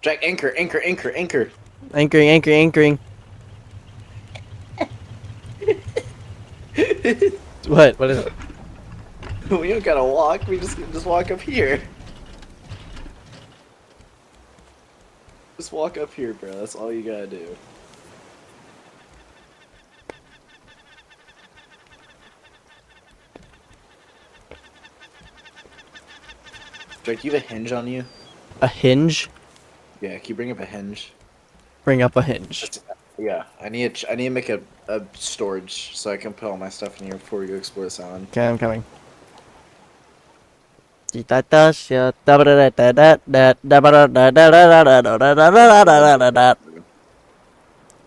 Jack, anchor. Anchoring. What? What is it? We don't gotta walk. We just walk up here. Just walk up here, bro. That's all you gotta do. Drake, you have a hinge on you? A hinge? Yeah, can you bring up a hinge? Bring up a hinge. Yeah, I need to make a storage so I can put all my stuff in here before we go explore this island. Okay, I'm coming.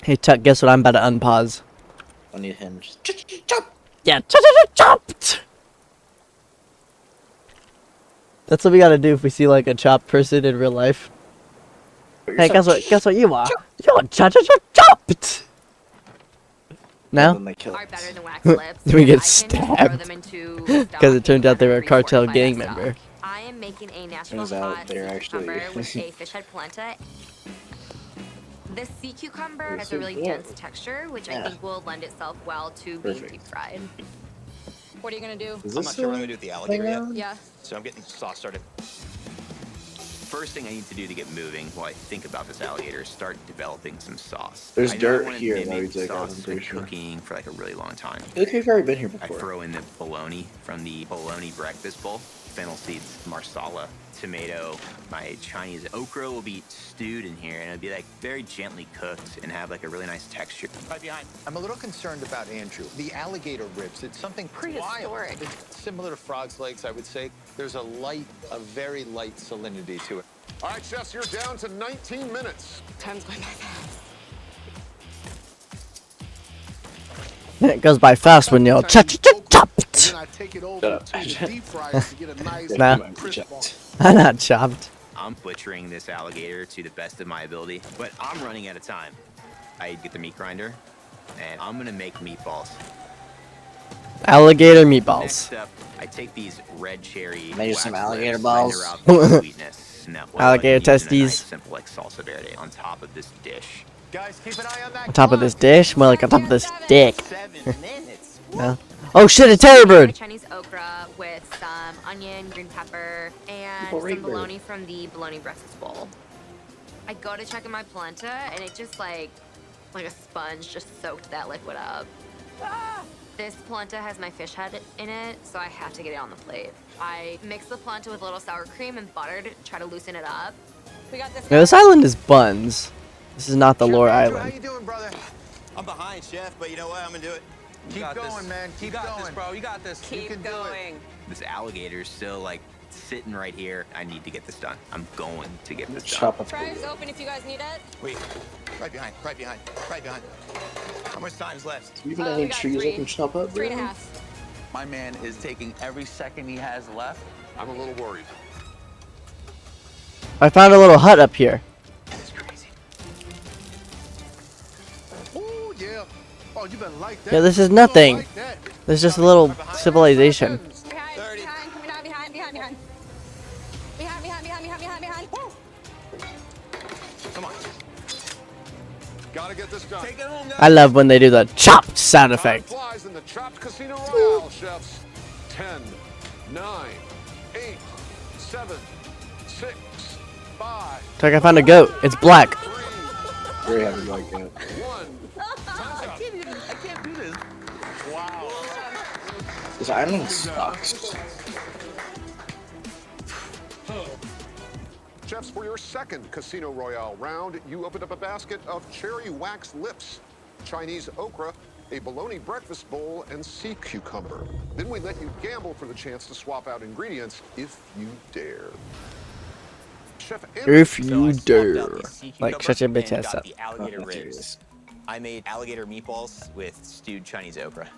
Hey Chuck, guess what I'm about to unpause? I need a hinge. Chop! Yeah, chopped! That's what we gotta do if we see like a chopped person in real life. Hey, guess what you are? You're chopped! No? Are better than wax lips. We get I can throw stabbed. them into Because it turned out they were a stock cartel and gang stock. member. I am making a natural Turns out hot they're sea actually- cucumber with a fish head polenta. This sea cucumber They're has so a really good. dense texture, which I Yeah. think will lend itself well to being Perfect. deep fried. What are you gonna do? Is I'm this not sure what I'm a gonna do with the alligator yet, thing now? Yeah. so I'm getting sauce started. First thing I need to do to get moving while I think about this alligator is start developing some sauce. There's I know dirt I wanna here, mimic though, sauce I'm that's pretty been sure. cooking for like a really long time. I think we've already been here I before. throw in the bologna from the bologna breakfast bowl, fennel seeds, marsala, tomato. My Chinese okra will be stewed in here, and it'll be like very gently cooked and have like a really nice texture. Right behind. I'm a little concerned about Andrew. The alligator ribs, it's something Prehistoric. wild. It's similar to frog's legs, I would say. There's a very light salinity to it. All right, chefs, you're down to 19 minutes. Time's going by fast. It goes by fast when you're chopped. Then I take it over Shut up. to the deep fryers to get a nice Nah. crisp on. I'm not chopped. I'm butchering this alligator to the best of my ability, but I'm running out of time. I get the meat grinder, and I'm gonna make meatballs. Alligator meatballs. Next up, I take these red cherry Maybe some wax alligator lips, balls. render out the sweetness, and that way I Alligator can use in a testes. nice, simple like salsa verde on top of this dish. Guys, keep an eye on that On top of this clock. dish? More like on top of this dick. 7 minutes. No. Oh shit, a terror My bird! Chinese okra with some onion, green pepper, and People rate some bologna from the bologna breakfast bowl. I go to check in my polenta, and it just like a sponge just soaked that liquid up. This polenta has my fish head in it, so I have to get it on the plate. I mix the polenta with a little sour cream and butter to try to loosen it up. We got this. Now this island is buns. This is not the lore Andrew, How island. you doing, brother? I'm behind, chef, but you know what? I'm gonna do it. Keep going, man. Keep going. bro. You got this. You can do it. This alligator's still like sitting right here. I need to get this done. I'm going to get this done. Chop up. Fryer's open if you guys need it. Wait, right behind. How much time's left? Even we any got trees I 3. can chop up? 3.5. My man is taking every second he has left. I'm a little worried. I found a little hut up here. That's crazy. Oh, yeah. Oh, you better like that. Yeah, this is You gonna nothing. like that. There's just a little civilization. Behind. Come on. Gotta get this done. Take it home, guys. I love when they do the chopped sound Time effect. flies in the Trapped Casino Royale, chefs. 10, 9, 8, 7, 6, 5, It's like I found a goat. It's black. 3, Very happy to like that. 1. Time's up. I can't do this. Wow. This island sucks. Chefs, for your second Casino Royale round, you opened up a basket of cherry wax lips, Chinese okra, a bologna breakfast bowl, and sea cucumber. Then we let you gamble for the chance to swap out ingredients if you dare. Chef Andrew, If So I you swapped out dare. the sea Like, cucumber shut your and bitch ass got up. the alligator Oh, ribs. serious. I made alligator meatballs with stewed Chinese okra.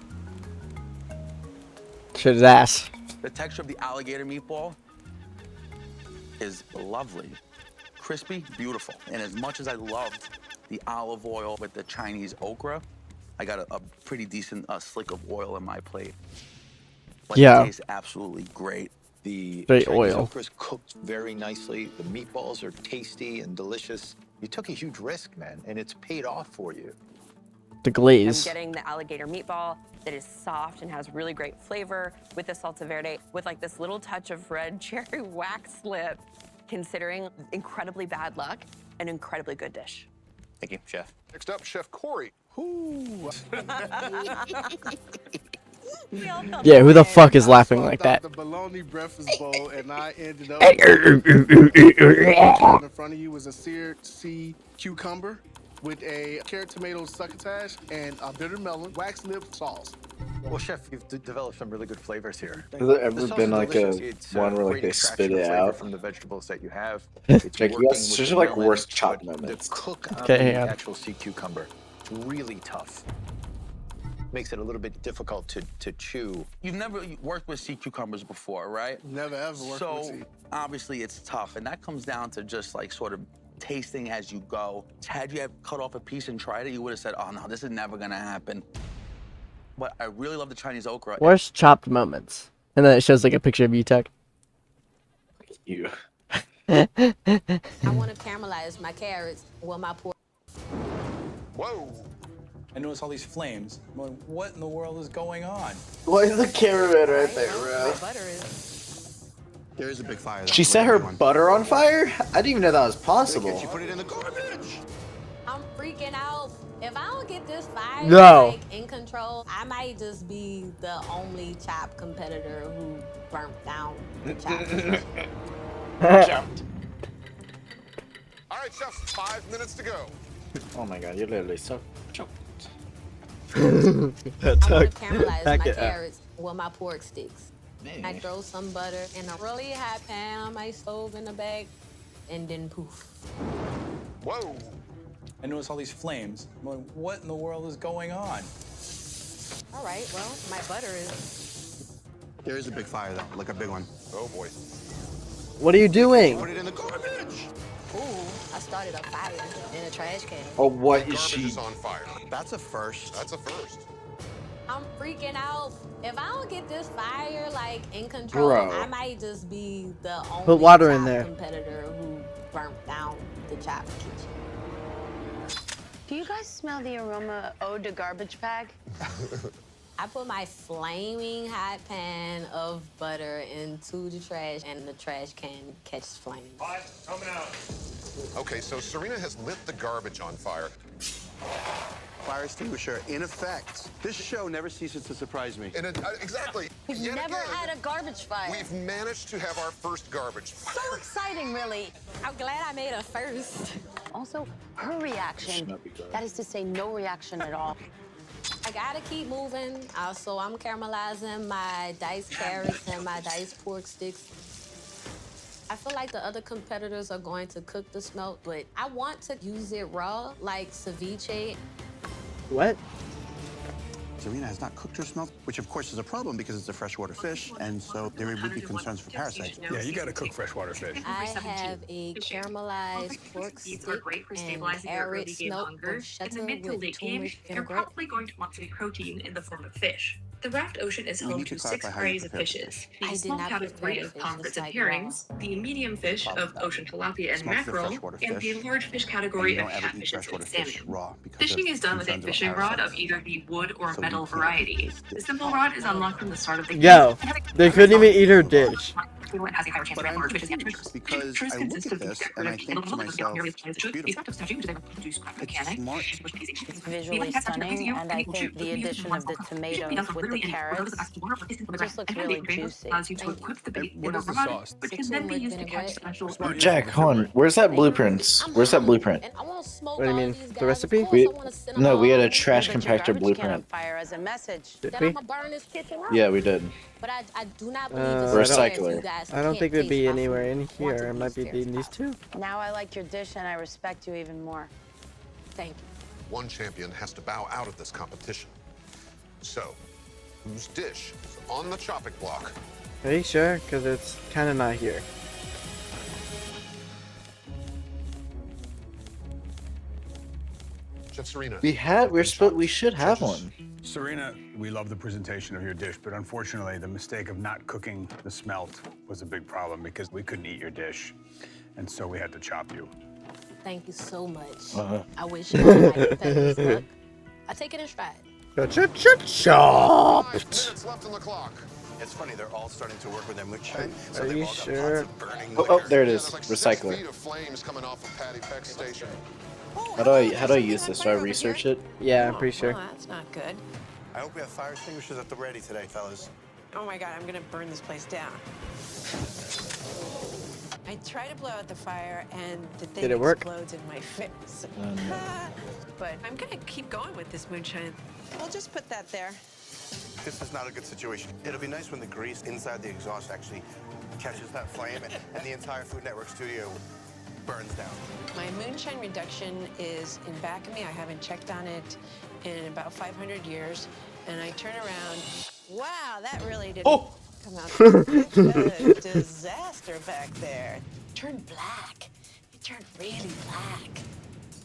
Shit his ass. The texture of the alligator meatball is lovely. Crispy, beautiful. And as much as I loved the olive oil with the Chinese okra, I got a pretty decent slick of oil in my plate. But Yeah. It tastes absolutely great. The Straight Chinese oil. okra is cooked very nicely. The meatballs are tasty and delicious. You took a huge risk, man, and it's paid off for you. The I'm glaze. getting the alligator meatball that is soft and has really great flavor with the salsa verde with like this little touch of red cherry wax lip. Considering incredibly bad luck, an incredibly good dish. Thank you, chef. Next up, Chef Corey. Yeah, who the fuck is laughing like that? The bologna breakfast bowl, and I ended up in front of you was a seared sea cucumber with a carrot tomato succotash and a bitter melon wax lip sauce. Well, Chef, you've developed some really good flavors here. Has there ever The sauce been is like delicious. a It's, one where like great they extraction spit of it flavor out? from the vegetables that you have. It's Jack, you working guys, with those the are like melon, worst chop but moments. The cook on Okay, the hang on. actual sea cucumber, it's really tough. Makes it a little bit difficult to chew. You've never worked with sea cucumbers before, right? Never ever worked So with sea. obviously it's tough, and that comes down to just like sort of tasting as you go. Had you have cut off a piece and tried it, you would have said, "Oh no, this is never gonna happen." But I really love the Chinese okra. Worst chopped moments. And then it shows like a picture of you, Tech. You. I want to caramelize my carrots with my pork. Whoa. I notice all these flames. I'm like, what in the world is going on? Why is the cameraman right there, My bro? butter is. There is a big fire. She set her butter on fire? I didn't even know that was possible. She put it in the garbage. I'm freaking out. If I don't get this fire No. like in control, I might just be the only chop competitor who burnt down the chop. Jumped. All right, Chef, 5 minutes to go. Oh my god, you're literally so jumped. I want to caramelize Back my it up. carrots with my pork sticks. I throw some butter in a really hot pan on my stove in the back, and then poof. Whoa. I notice all these flames. I'm like, what in the world is going on? All right, well, my butter is. There is a big fire though, like a big one. Oh boy. What are you doing? Put it in the garbage. Ooh, I started a fire in a trash can. Oh, what is Garbage she? is on fire. That's a first. That's a first. I'm freaking out. If I don't get this fire like in control, Bro. I might just be the only Put water in chop there. competitor who burnt down the chop kitchen. Do you guys smell the aroma of the garbage bag? I put my flaming hot pan of butter into the trash, and the trash can catches flames. Coming out. Okay, so Serena has lit the garbage on fire. Fire extinguisher in effect. This show never ceases to surprise me. And exactly. We've Yet never again, had a garbage fire. We've managed to have our first garbage fire. So exciting, really. I'm glad I made it first. Also, her reaction, not be good. that is to say no reaction at all. I gotta keep moving. So I'm caramelizing my diced carrots and my diced pork sticks. I feel like the other competitors are going to cook the smelt, but I want to use it raw, like ceviche. What? Serena has not cooked her smelt, which of course is a problem because it's a freshwater fish, and so there would be concerns for parasites. Yeah, you gotta cook freshwater fish. I have a caramelized pork stick and arid smelt bruschetta with turmeric vinaigrette. Going to want some protein in the form of fish. The Raft Ocean is We home need to to 6 clarify how you varieties of prepare fishes. I The did small not category prepare of fish, pompers just and like herrings, the medium fish of ocean tilapia and Smelt's the mackerel, freshwater and the fish. large fish And category you of don't ever eat catfish freshwater and fish salmon. raw because Fishing of is done with a concerns about fishing rod of parasites. either the wood or So metal you can't variety. eat The this simple rod is unlocked from the start of the Yo, they couldn't even eat her dish. It has a higher chance But of I'm large fishes and confused shrimps. because Shrimps I look consist at of this decorative and I and think to little myself, areas it's the beautiful. soft statue, which they produce craft It's mechanic, smart. It's visually stunning, and I think the addition of the tomatoes with the carrots just looks really juicy. allows you to equip the bait What in is the the rod, sauce? which can then be Turmeric used to catch vinaigrette. special Jack, hold on. Where's that blueprint? Where's that blueprint? And I want to smoke What do you all mean, these the guys. recipe? Of course, I wanna send them No, we had a home. trash But your compactor garbage can on blueprint. fire as a message. Did Then we? I'm gonna burn this kitchen up. Yeah, we did. But I do not believe Uh, this is fair if Recycler. you guys I don't can't think it'd taste be my anywhere food. in Want to here. It be might be fair in these possible. two. Now I like your dish and I respect you even more. Thank you. One champion has to bow out of this competition. So, whose dish is on the chopping block? Are you sure? Because it's kind of not here. Chef Serena. We should have one. Serena, we love the presentation of your dish, but unfortunately, the mistake of not cooking the smelt was a big problem because we couldn't eat your dish, and so we had to chop you. Thank you so much. Uh-huh. I wish I had better luck. I take it in stride. Chopped. Minutes left on the clock. It's funny, they're all starting to work with their moonshine, so Are they've you all got sure? pots of burning Oh, liquor. there it Yeah, is. there's like Recycler. 6 feet of flames coming off of Patty Peck's station. How do I use this? Do I research it? Yeah, I'm pretty sure. Well, that's not good. I hope we have fire extinguishers at the ready today, fellas. Oh my God, I'm gonna burn this place down. I try to blow out the fire and the thing Did it work? explodes in my face. Oh, no. But I'm gonna keep going with this moonshine. We'll just put that there. This is not a good situation. It'll be nice when the grease inside the exhaust actually catches that flame and the entire Food Network studio burns down. My moonshine reduction is in back of me. I haven't checked on it in about 500 years. And I turn around. Wow, that really didn't come out. Such a disaster back there. It turned black. It turned really black.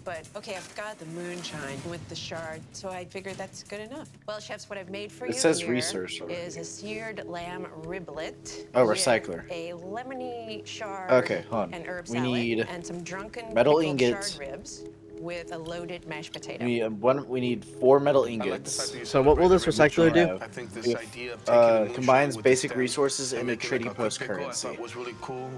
But okay, I've got the moonshine with the shard, so I figured that's good enough. Well, chefs, what I've made for you says here research already. is a seared lamb riblet. Oh, with recycler. A lemony shard. Okay, hold on. And herb We salad need and some drunken metal pickled ingots. shard ribs with a loaded mashed potato. We need 4 metal ingots. So what will this recycler do? I think this idea of taking Combines with the basic stem resources and into making trading like a quick post pickle, I currency. thought was really cool.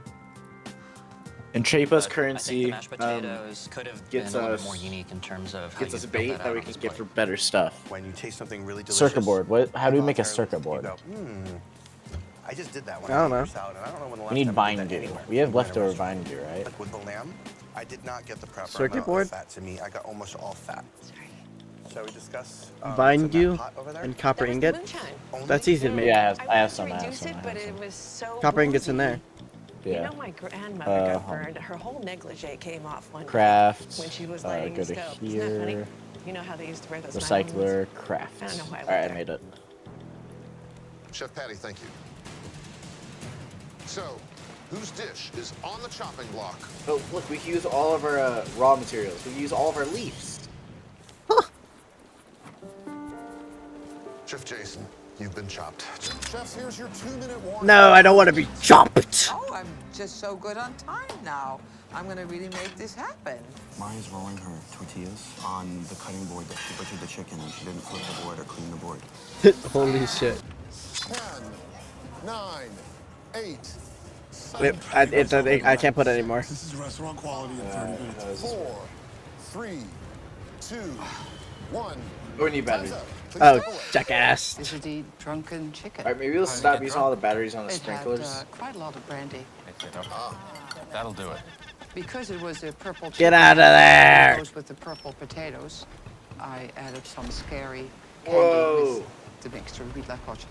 And trading post I think currency the mashed potatoes could have been a gets little bit us more unique in terms of how gets you us built bait that that out we on can display. get for better stuff. When you taste something really delicious. Circuit board. What? How do we make a circuit you board? go, I just did that when I don't made know. your salad, and I don't know when the last We need time I did vine that goo. anywhere. We have Even in a leftover restaurant. vine goo, right? Like with the lamb, I did not get the proper Circuit amount board? of fat to me. I got almost all fat. Shall we discuss Vine what's in goo that pot over there? and copper That was ingot. the moonshine. That's easy to make. Yeah, I have to some. I have reduce some. it, I but have it some. was so Copper ingots in there. Yeah. You know, my grandmother got burned. Her whole negligee came off one day Craft. when she was lighting Go the to stove. Isn't that funny? here. You know how they used to wear those Recycler. nylons? Craft. I don't know why I All went right, I there. made it. Chef Patty, thank you. So, whose dish is on the chopping block? Oh, look, we can use all of our raw materials. We can use all of our leaves. Chef Jason, you've been chopped. Chefs, here's your 2-minute warning. No, I don't want to be chopped. Oh, I'm just so good on time now. I'm gonna really make this happen. Maya's rolling her tortillas on the cutting board that she butchered the chicken, and she didn't flip the board or clean the board. Holy shit. 10, 9, 8, I can't put it anymore. This is restaurant quality in 30 minutes. 4, 3, 2, 1. We need batteries. Oh, jackass. This is the drunken chicken. All right, maybe we'll stop using all the batteries on the sprinklers. Had quite a lot of brandy. That'll do it. Because it was a purple chicken. Get out of there. Goes with the purple potatoes. I added some scary Whoa. candy with the mixture with la coche.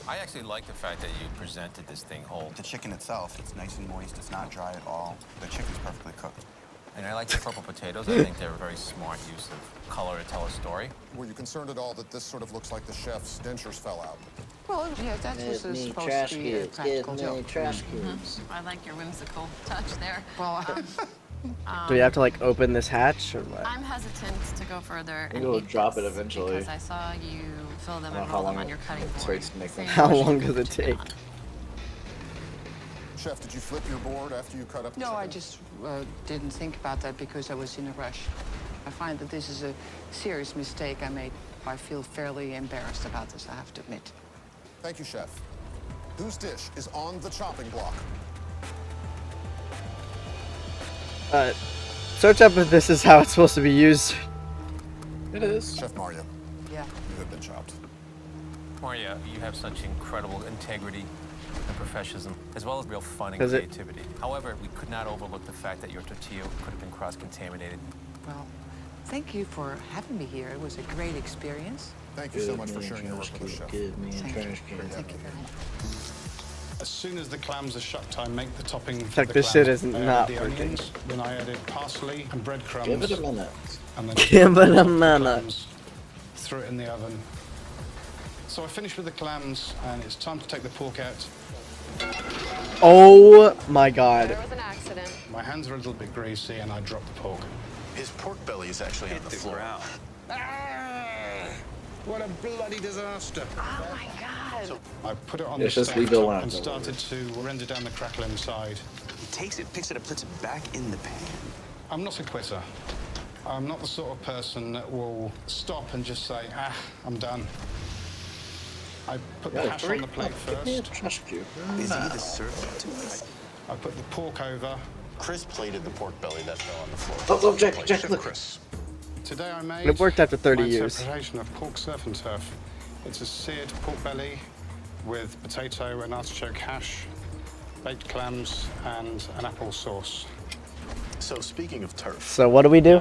I actually like the fact that you presented this thing whole. The chicken itself, it's nice and moist. It's not dry at all. The chicken's perfectly cooked. And I like the purple potatoes. I think they're a very smart use of color to tell a story. Were you concerned at all that this sort of looks like the chef's dentures fell out? Well, yeah, that was supposed to be a practical joke. trash cubes. I like your whimsical touch there. Well, Do we have to like open this hatch or what? I'm hesitant to go further. Maybe we'll drop it eventually. Because I saw you fill them I don't and know how roll them long on your cutting it board. takes to make them. How long does it take? Chef, did you flip your board after you cut up the no, chicken? I just didn't think about that because I was in a rush. I find that this is a serious mistake I made. I feel fairly embarrassed about this, I have to admit. Thank you, Chef. Whose dish is on the chopping block? Search up if this is how it's supposed to be used. It is. Chef Mario, Yeah. you have been chopped. Maria, you have such incredible integrity and professionalism, as well as real fun and Is it- creativity. However, we could not overlook the fact that your tortilla could have been cross-contaminated. Well, thank you for having me here. It was a great experience. Thank you so much for sharing your work with us, Chef. Give me a Thank trash you. can. Thank you very much. As soon as the clams are shut, I make the topping. It's for like the this clams. shit is I added not the working. onions, then I added parsley and breadcrumbs. Give it a minute. And then Give it a minute. clams, threw it in the oven. So I finished with the clams, and it's time to take the pork out. Oh my god. There was an accident. My hands are a little bit greasy, and I dropped the pork. His pork belly is actually on the floor. What a bloody disaster. Oh my God. So I put it on Yeah, the just leave it stove alone. and started to render down the crackle inside. He takes it, picks it up, puts it back in the pan. I'm not a quitter. I'm not the sort of person that will stop and just say, I'm done. I put the hash on the plate first. Is he the servant? I put the pork over. Chris plated the pork belly that fell on the floor. Oh, Jack, Chef look. Chris. Today I made It worked after 30 my years. interpretation of pork surf and turf. It's a seared pork belly with potato and artichoke hash, baked clams, and an apple sauce. So speaking of turf. So what do we do?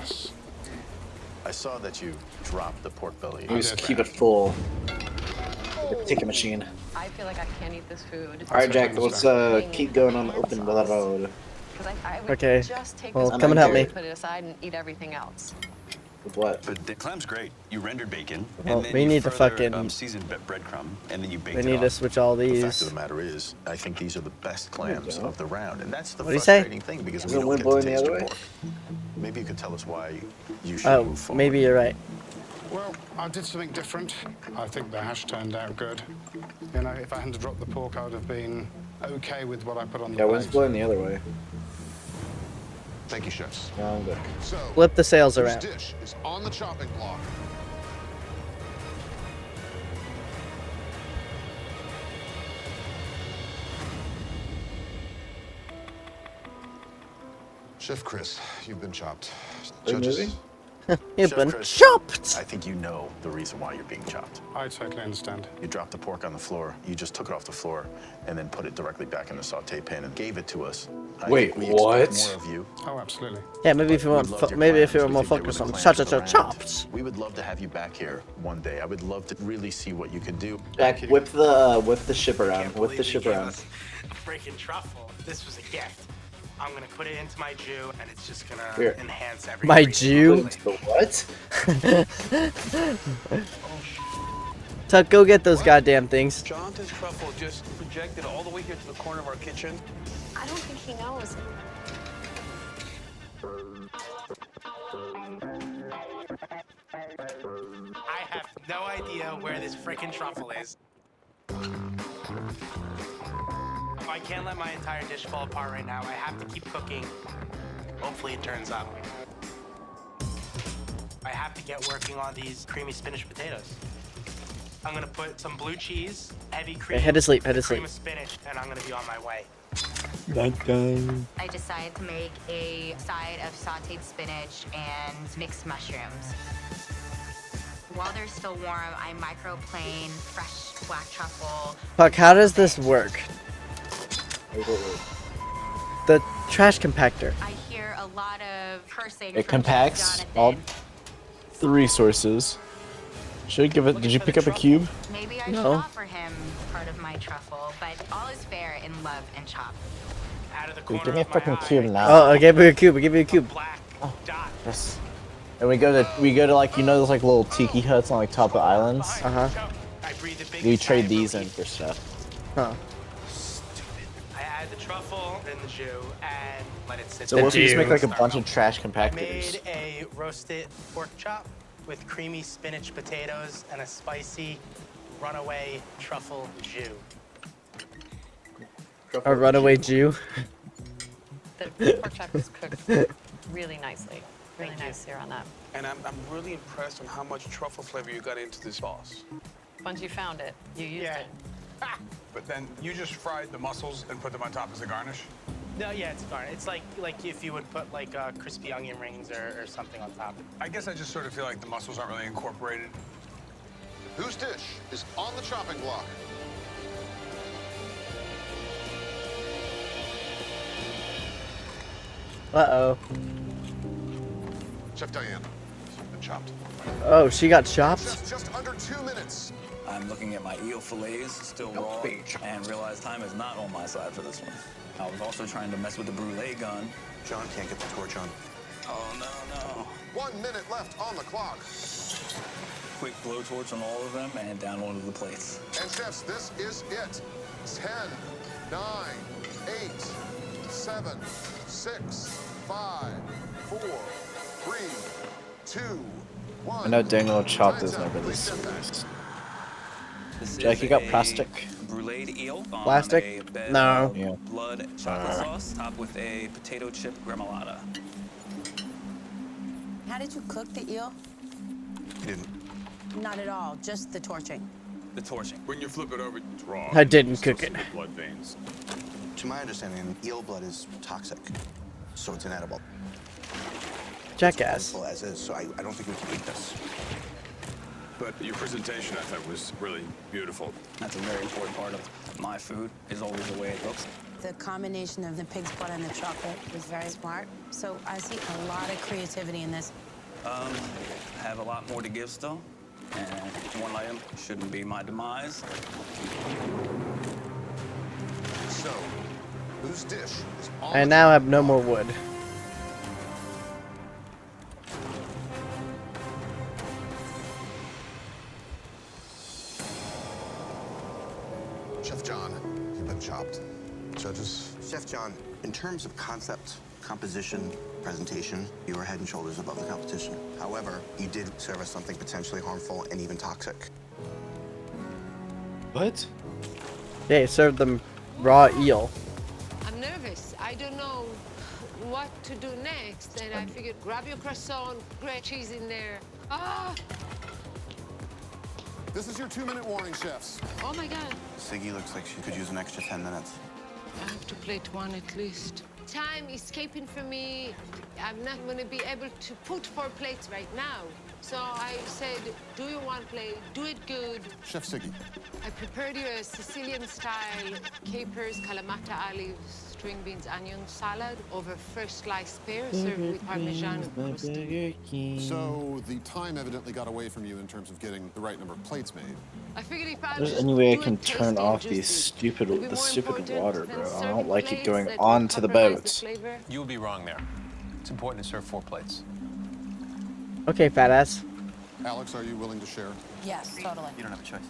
I saw that you dropped the pork belly. You just keep it full. Like a ticket machine. I feel like I can't eat this food. Alright, Jack, let's keep going on the open road. Because I would Okay. just take Well, this come and help bacon, me. put it aside and eat everything else. With what? But the clam's great. You rendered bacon, Well, and then we you need to further, fucking- seasoned breadcrumb, and then you baked We it need to on. switch all The fact these. of the matter is, I think these are the best clams of the round, and that's the What'd he say? frustrating thing because Is we the don't wind get to blowing the taste other your way? pork. Maybe you could tell us why you should Oh, move forward. maybe you're right. Well, I did something different. I think the hash turned out good. You know, if I hadn't dropped the pork, I would have been okay with what I put on the Yeah, wind's plate. blowing the other way. Thank you, chefs. No, I'm good. So, Flip the sails whose around. dish is on the chopping block? Chef Chris, you've been chopped. Are you moving? You've Chef been Chris, chopped! I think you know the reason why you're being chopped. I totally understand. You dropped the pork on the floor. You just took it off the floor and then put it directly back in the saute pan and gave it to us. I Wait, think we expect what? More of you. Oh, absolutely. Yeah, maybe if you want, We loved your maybe if clams. you were We more think they were focused the on clams of the round. chopped. We would love to have you back here one day. I would love to really see what you could do. Jack, whip the ship around. Whip the ship around. A freaking truffle. This was a gift. I'm gonna put it into my jus, and it's just gonna Here. enhance everything. My Jew? The what? Tuck, go get those goddamn things. Jonathan's truffle just projected all the way here to the corner of our kitchen. I don't think he knows. I have no idea where this freaking truffle is. I can't let my entire dish fall apart right now. I have to keep cooking. Hopefully it turns up. I have to get working on these creamy spinach potatoes. I'm gonna put some blue cheese, heavy cream, head to sleep, head to cream sleep. of spinach, and I'm gonna be on my way. I decided to make a side of sauteed spinach and mixed mushrooms. While they're still warm, I microplane fresh black truffle. Fuck, how does this work? The trash compactor. I hear a lot of cursing. It from compacts Jonathan. all 3 sources. Should I give it? Did you pick up a cube? Maybe I should No. offer him part of my truffle, but all is fair in love and chop. Out of the Dude, corner give me a of my freaking eye, cube now. Oh, I gave you a cube. I gave you a cube. black dot. Yes. And we go to like, you know, those like little tiki huts on like top of islands. Uh huh. I breathe the We biggest sigh trade of these in relief. for stuff. Huh. I add the truffle in the jus and let it sit So there. what if we just make like a Start bunch of melting. trash I compactors? made a roasted pork chop with creamy spinach potatoes and a spicy runaway truffle jus. A runaway Jew. The pork chop is cooked really nicely. Really nice here on that. And I'm really impressed on how much truffle flavor you got into this sauce. Once you found it, you used it. But then you just fried the mussels and put them on top as a garnish? No, yeah, it's garnish. It's like if you would put like crispy onion rings or something on top. I guess I just sort of feel like the mussels aren't really incorporated. Whose dish is on the chopping block? Uh-oh. Chef Diane, you've been chopped. Oh, she got chopped? Just under 2 minutes. I'm looking at my eel fillets, still raw, and realize time is not on my side for this one. I was also trying to mess with the brulee gun. John can't get the torch on. Oh, no. 1 minute left on the clock. Quick blowtorch on all of them and down onto the plates. And chefs, this is it. 10, 9, 8, 7, 6, 5, 4, 3, 2, I know Daniel chopped his nobody's serious. Jack, you got plastic? Bruleed eel on Plastic? a bed No. of Yeah. blood chocolate sauce, topped with a potato chip gremolata. How did you cook the eel? You didn't. Not at all, just the torching. The torching. When you flip it over, it's raw. I didn't You still cook see it. the blood veins. To my understanding, eel blood is toxic, so it's inedible. Jackass. As is, so I don't think we can eat this. But your presentation, I thought, was really beautiful. That's a very important part of my food, is always the way it looks. The combination of the pig's blood and the chocolate was very smart. So I see a lot of creativity in this. I have a lot more to give still, and one item shouldn't be my demise. So, whose dish is on I now have no more wood. Chef John, you've been chopped. Judges? Chef John, in terms of concept, composition, presentation, you were head and shoulders above the competition. However, you did serve us something potentially harmful and even toxic. What? Yeah, he served them raw eel. I'm nervous. I don't know what to do next, and I figured grab your croissant, great cheese in there. Ah! This is your 2-minute warning, chefs. Oh my God. Siggy looks like she could use an extra 10 minutes. I have to plate one at least. Time escaping from me. I'm not going to be able to put 4 plates right now. So I said, do your 1 plate, do it good. Chef Siggy. I prepared you a Sicilian-style capers, kalamata olives, string beans, onion salad over fresh sliced pear served with Parmesan and crusted. So the time evidently got away from you in terms of getting the right number of plates made. I figured if I There's just any way I do can it turn tasty off and these juicy, it'll be more stupid important water, than bro. I serving don't like it plates going that onto the compromise boat. flavor. You would be wrong there. It's important to serve 4 plates. Okay, fat ass. Alex, are you willing to share? Yes, totally. You don't have a choice.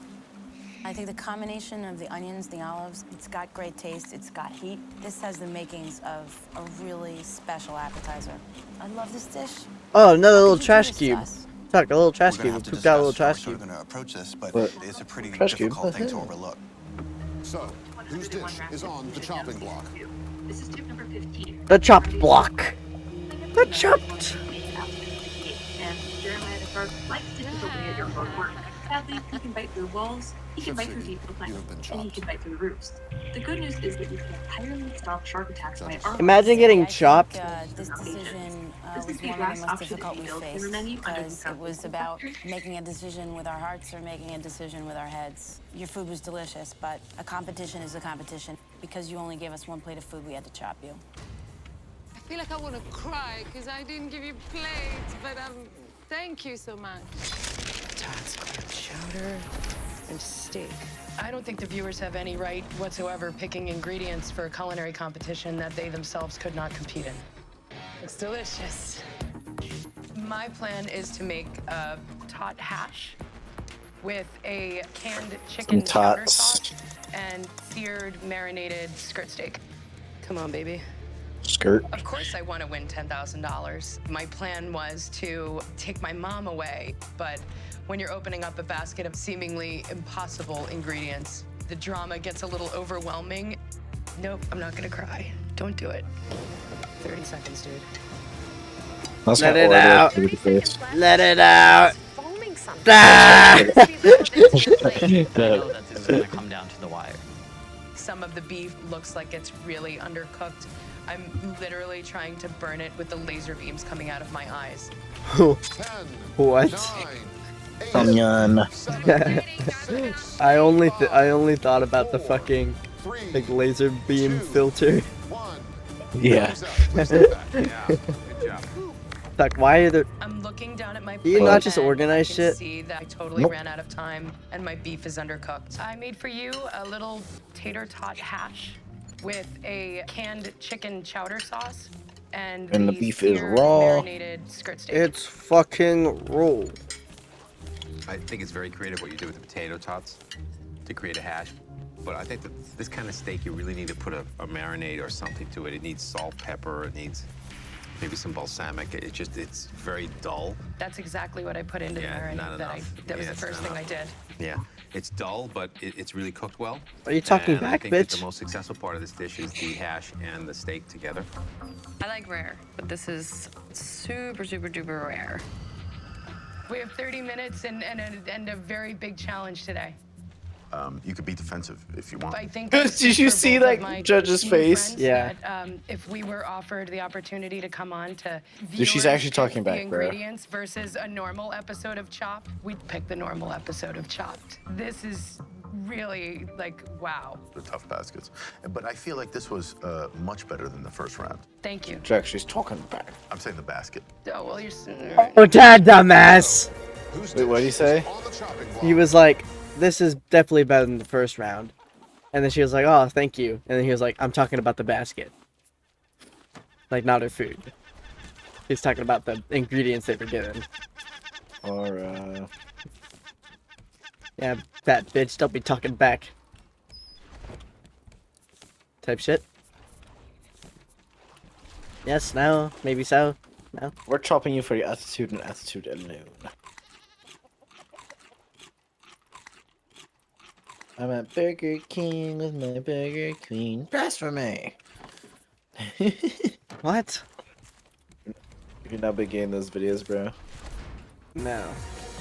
I think the combination of the onions, the olives, it's got great taste, it's got heat. This has the makings of a really special appetizer. I love this dish. Oh, another little How could you trash do this cube. to us? Fuck, a little trash We're gonna cube. have to We pooped out a little discuss how trash we're cube. going to approach this, but What? it's a pretty Trash cube? difficult thing to overlook. So, whose dish is on the chopping block? This is tip number 15. The chopped block. The chopped. And Jeremiah the Frog likes to chip away at your hard work. Sadly, he can bite through walls, he can bite through deep plants, and he can bite through the roofs. The good news is that you can entirely stop shark attacks by armor. Imagine getting chopped. This decision This was is the one of last the most option difficult in we the meal faced menu under the because it was about making a decision with our hearts or making a decision with our heads. Your food was delicious, but a competition is a competition. Because you only gave us 1 plate of food, we had to chop you. I feel like I want to cry because I didn't give you plates, but thank you so much. Tots, clam chowder, and steak. I don't think the viewers have any right whatsoever picking ingredients for a culinary competition that they themselves could not compete in. It's delicious. My plan is to make a tot hash with a canned chicken chowder sauce and seared marinated skirt steak. Come on, baby. Skirt. Of course I want to win $10,000. My plan was to take my mom away, but when you're opening up a basket of seemingly impossible ingredients, the drama gets a little overwhelming. Nope, I'm not gonna cry. Don't do it. 30 seconds, dude. That's Let my it order. out. Let it out. Foaming something. Ah! I know that this is gonna come down to the wire. Some of the beef looks like it's really undercooked. I'm literally trying to burn it with the laser beams coming out of my eyes. What? Onion. I only thought about the fucking like laser beam filter. Yeah. Like, why are there? I'm looking down at my Do you plate not just and organize I can shit? see that I totally Nope. ran out of time and my beef is undercooked. I made for you a little tater tot hash with a canned chicken chowder sauce and And the beef is seared raw. marinated skirt steak. It's fucking raw. I think it's very creative what you do with the potato tots to create a hash. But I think that this kind of steak, you really need to put a marinade or something to it. It needs salt, pepper, it needs maybe some balsamic. It's very dull. That's exactly what I put into the marinade. Not enough. That was the first thing I did. Yeah, it's dull, but it's really cooked well. Are you talking and back, I think that bitch? the most successful part of this dish is the hash and the steak together. I like rare, but this is super, super duper rare. We have 30 minutes and a very big challenge today. You could be defensive if you want. I think Did you see that judge's face? Yeah. That, if we were offered the opportunity to come on to Dude, she's actually talking the back, bro. ingredients versus a normal episode of Chopped, we'd pick the normal episode of Chopped. This is really like, wow. The tough baskets. But I feel like this was much better than the first round. Thank you. Jack, she's talking back. I'm saying the basket. Oh, well, you're... Oh, dad, dumbass! Wait, what did he say? He was like, this is definitely better than the first round. And then she was like, oh, thank you. And then he was like, I'm talking about the basket. Like, not her food. He's talking about the ingredients they were given. Or, yeah, fat bitch, don't be talking back. Type shit. Yes, no, maybe so. No. We're chopping you for your attitude and attitude alone. I'm at Burger King with my Burger Queen. Press for me. What? You're not big in those videos, bro. No.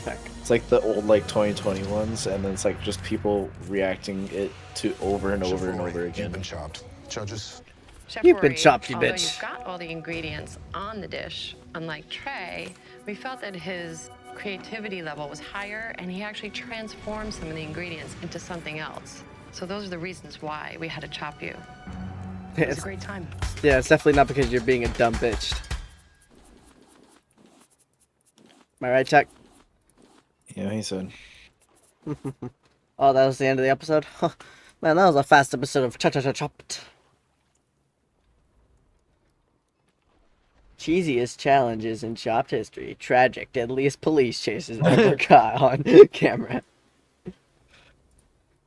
Heck. It's like the old like 2020 ones, and then it's like just people reacting it to over and over and over again. You've been chopped. Judges. Chef You've been Rory, chopped, you although bitch. you've got all the ingredients on the dish, unlike Trey, we felt that his creativity level was higher, and he actually transformed some of the ingredients into something else. So those are the reasons why we had to chop you. It was a great time. Yeah, it's definitely not because you're being a dumb bitch. Am I right, Chuck? Yeah, he said. Oh, that was the end of the episode? Man, that was a fast episode of Chopped. Cheesiest challenges in Chopped history. Tragic, deadliest police chases ever caught on camera.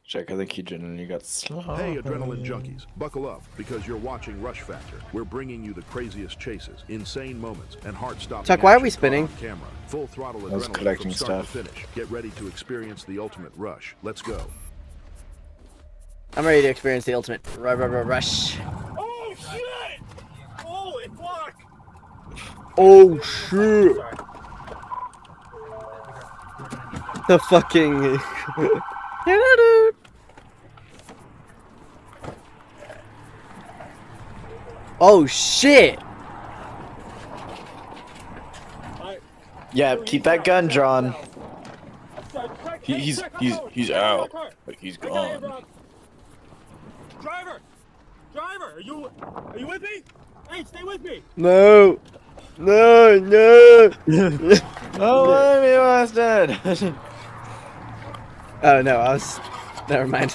Check, I think he genuinely got slow. Hey, adrenaline junkies, buckle up because you're watching Rush Factor. We're bringing you the craziest chases, insane moments, and heart-stopping Chuck, why are action we spinning? caught on camera. Full throttle I was adrenaline collecting from start stuff. to finish. Get ready to experience the ultimate rush. Let's go. I'm ready to experience the ultimate rush. Oh shit! Holy fuck! Oh shit! The fucking... Oh shit! Yeah, keep that gun drawn. He's out. Like he's gone. Driver, are you with me? Hey, stay with me. No! No! Oh, let me was dead. Oh no, I was... Never mind.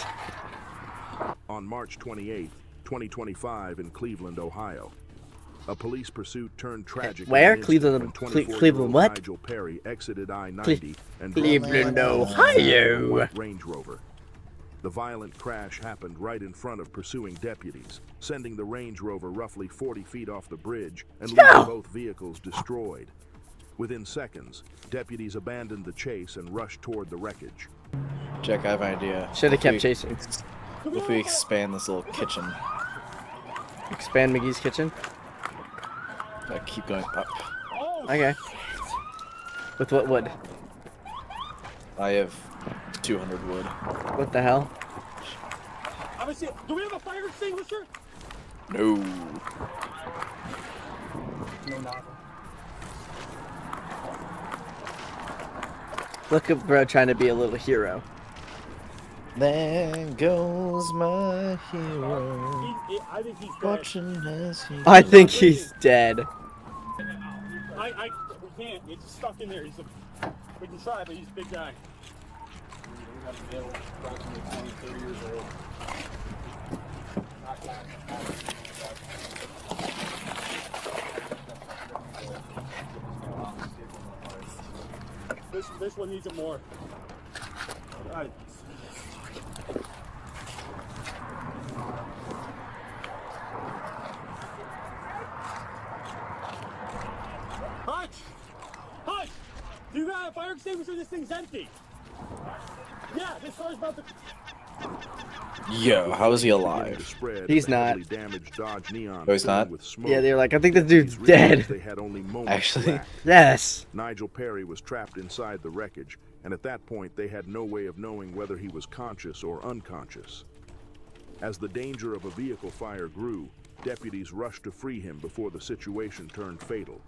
On March 28th, 2025 in Cleveland, Ohio. A police pursuit turned tragic. Where? in an instant when Cleveland 24-year-old what? Nigel Perry exited I-90 and Cleveland, drove Ohio. a white Range Rover. The violent crash happened right in front of pursuing deputies, sending the Range Rover roughly 40 feet off the bridge and leaving both vehicles destroyed. Within seconds, deputies abandoned the chase and rushed toward the wreckage. Jack, I have an idea. Should have kept chasing. If we expand this little kitchen. Expand McGee's kitchen? Like, keep going up. Okay. With what wood? I have 200 wood. What the hell? Do we have a fire extinguisher? No. No nozzle. Look at bro trying to be a little hero. There goes my hero. I think he's dead. Watching as he I think he's dead. We can't. It's stuck in there. We can try, but he's a big guy. We have a male, approximately 20, 30 years old. This one needs it more. All right. fire extinguisher, this thing's empty. Yeah, this car's about to... Yo, how is he alive? He's not. Oh, he's not? Yeah, they're like, I think this dude's dead. Actually? Yes. Nigel Perry was trapped inside the wreckage, and at that point they had no way of knowing whether he was conscious or unconscious. As the danger of a vehicle fire grew, deputies rushed to free him before the situation turned fatal.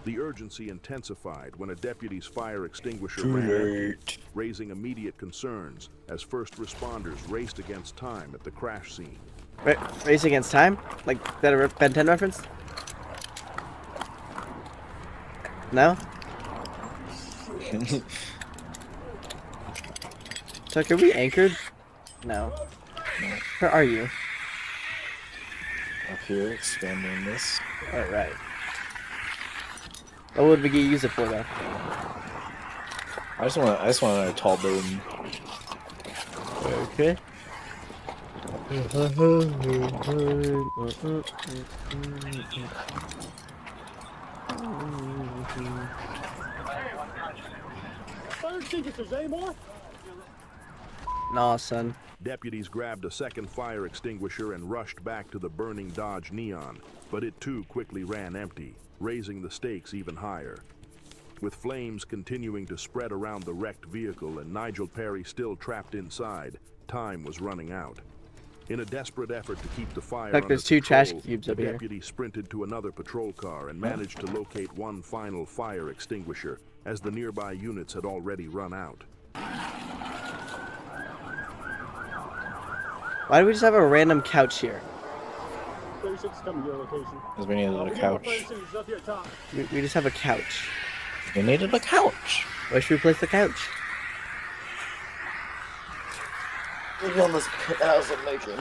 The urgency intensified when a deputy's fire extinguisher ran out, raising immediate concerns as first responders raced against time at the crash scene. Race against time? Like that Ben 10 reference? No? Tuck, are we anchored? No. Where are you? Up here, expanding this. Alright. What would we use it for, though? I just want a tall building. Okay. Fire extinguishers anymore? Nah, son. Deputies grabbed a second fire extinguisher and rushed back to the burning Dodge Neon, but it too quickly ran empty, raising the stakes even higher. With flames continuing to spread around the wrecked vehicle and Nigel Perry still trapped inside, time was running out. In a desperate effort to keep the fire Look, under there's two control, trash cubes the up here. deputy sprinted to another patrol car and managed to locate one final fire extinguisher, as the nearby units had already run out. Why do we just have a random couch here? 36 coming to your location. Because we needed a couch. Up here top. We just have a couch. We needed a couch. Where should we place the couch? Maybe on this house I'm making.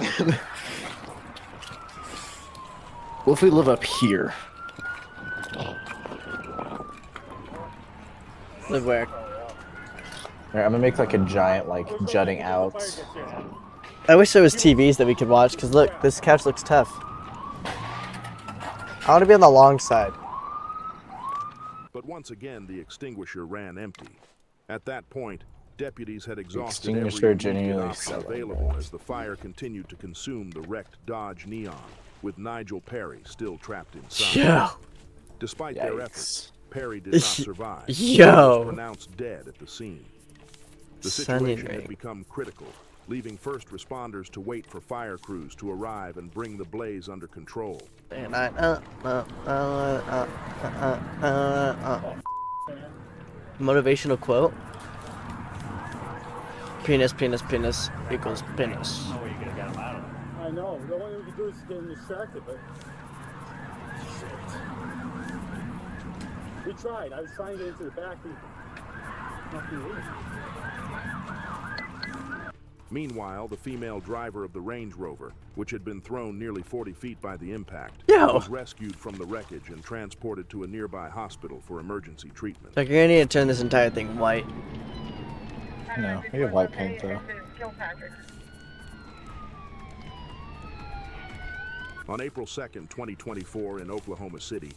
What if we live up here? Live where? Here, I'm gonna make like a giant, like, jutting out. I wish there was TVs that we could watch, because look, this couch looks tough. I want to be on the long side. But once again, the extinguisher ran empty. At that point, deputies had exhausted Extinguisher every genuinely option selling available as the fire continued to consume the wrecked Dodge Neon, with Nigel Perry still trapped inside. Yo. Despite their efforts, Perry did not survive. Yo. He was pronounced dead at the scene. The Sunny situation ring. had become critical, leaving first responders to wait for fire crews to arrive and bring the blaze under control. Motivational quote. Penis, penis, penis equals penis. I know. The only thing we can do is get him distracted, but... We tried. I was trying to get into the back and... Nothing moved. Meanwhile, the female driver of the Range Rover, which had been thrown nearly 40 feet by the impact, was rescued from the wreckage and transported to a nearby hospital for emergency treatment. Like, you're gonna need to turn this entire thing white. No, we have white paint though. On April 2nd, 2024, in Oklahoma City,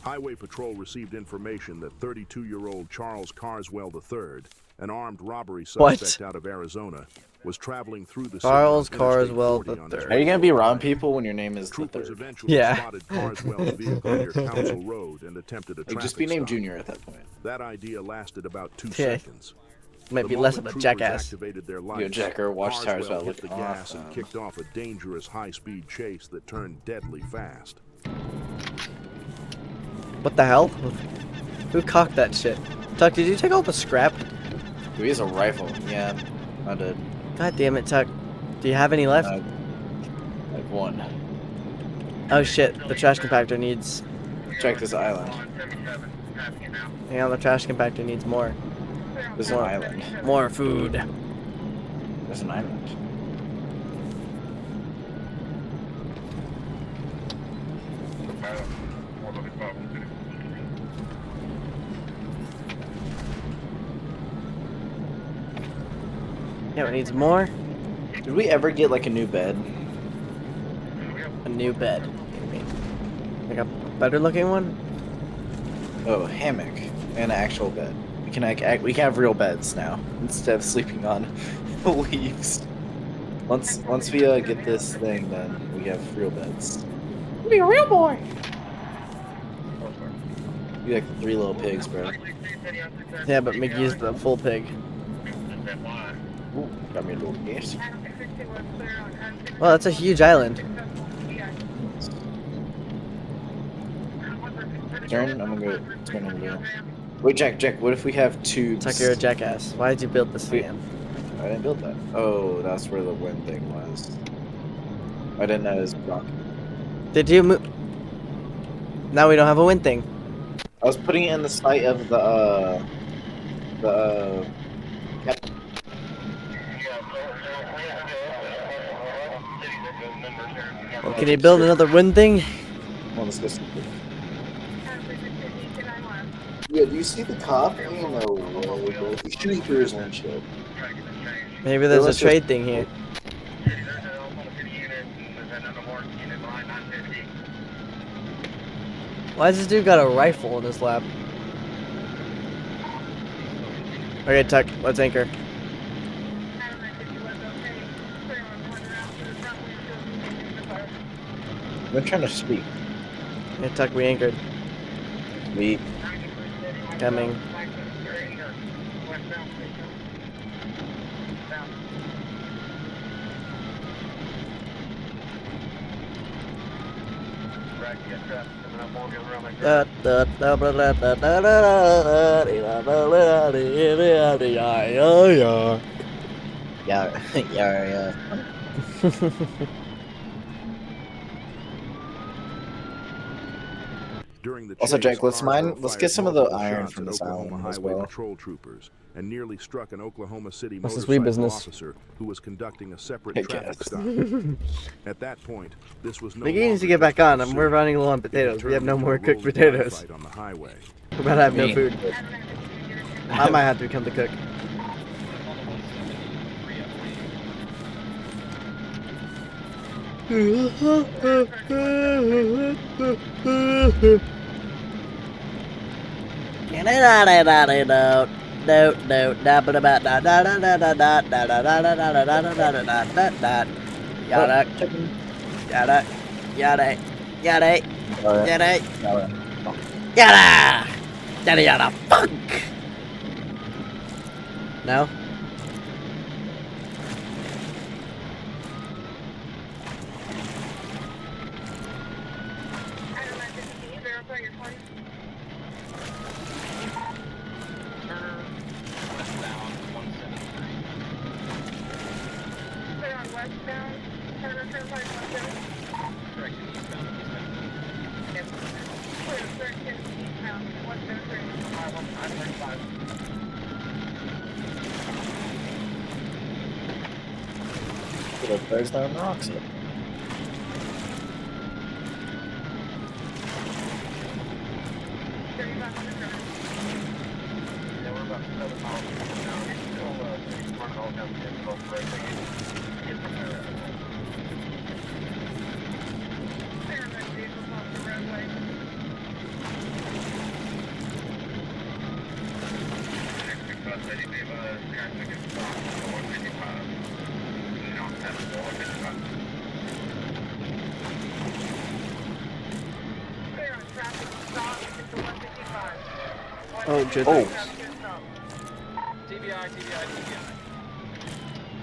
Highway Patrol received information that 32-year-old Charles Carswell III, an armed robbery suspect out of Arizona, was traveling through the Charles Carswell III. Are you gonna be around people when your name is the Troopers third? eventually spotted Carswell's vehicle near Council Road and attempted a Like, traffic just be named stop. Junior at that point. That idea lasted about 2 Okay. seconds. Might The be less of moment a troopers jackass. activated their Yo, lights, Jacker, watch tires Carswell about hit the looking gas awesome. and kicked off a dangerous high-speed chase that turned deadly fast. What the hell? Who cocked that shit? Tuck, did you take all the scrap? He has a rifle. Yeah, I did. God damn it, Tuck. Do you have any left? I have one. Oh shit, the trash compactor needs... Check this island. Hang on, the trash compactor needs more. There's an island. More food. There's an island. Yeah, it needs more. Did we ever get like a new bed? A new bed. Like a better looking one? Oh, hammock and an actual bed. can we can have real beds now instead of sleeping on leaves. Once we get this thing done, we have real beds. Be a real boy. You like 3 little pigs, bro. Yeah, but Mickey's the full pig. Ooh, got me a little gas. Well, that's a huge island. Turn. I'm gonna go turn over there. Wait, Jack. What if we have tubes? Tucker, you're a jackass. Why did you build this fan? I didn't build that. Oh, that's where the wind thing was. I didn't know it was blocking. Did you move? Now we don't have a wind thing. I was putting it in the sight of the Yep. Well, can you build another wind thing? Well, let's go see. Yeah, do you see the cop? Ain't no way, bro. He's shooting through his windshield. Maybe there's a trade thing here. Why does this dude got a rifle in his lap? Okay, Tuck, let's anchor. I'm trying to speak. Yeah, Tuck, we anchored. We coming. Yeah. During the Also, chase, Jack, let's Carswell get some of the fired iron multiple from shots this at Oklahoma island as Highway well. Patrol troopers and nearly struck an Oklahoma City What's this weed motorcycle business? officer who was conducting a separate Hey, traffic Cass. stop. At that point, this was no Mickey needs to longer get back just a on, and we're pursuit. running low on It potatoes. We have turned no into more a cooked rolling potatoes. gunfight on the highway. We're about to have no Me. food. I might have to become the cook. Yada, yada, yada, yada, yada, yada, yada, yada, fuck. No. Put up bears down the rocks. Oh, good. TBI.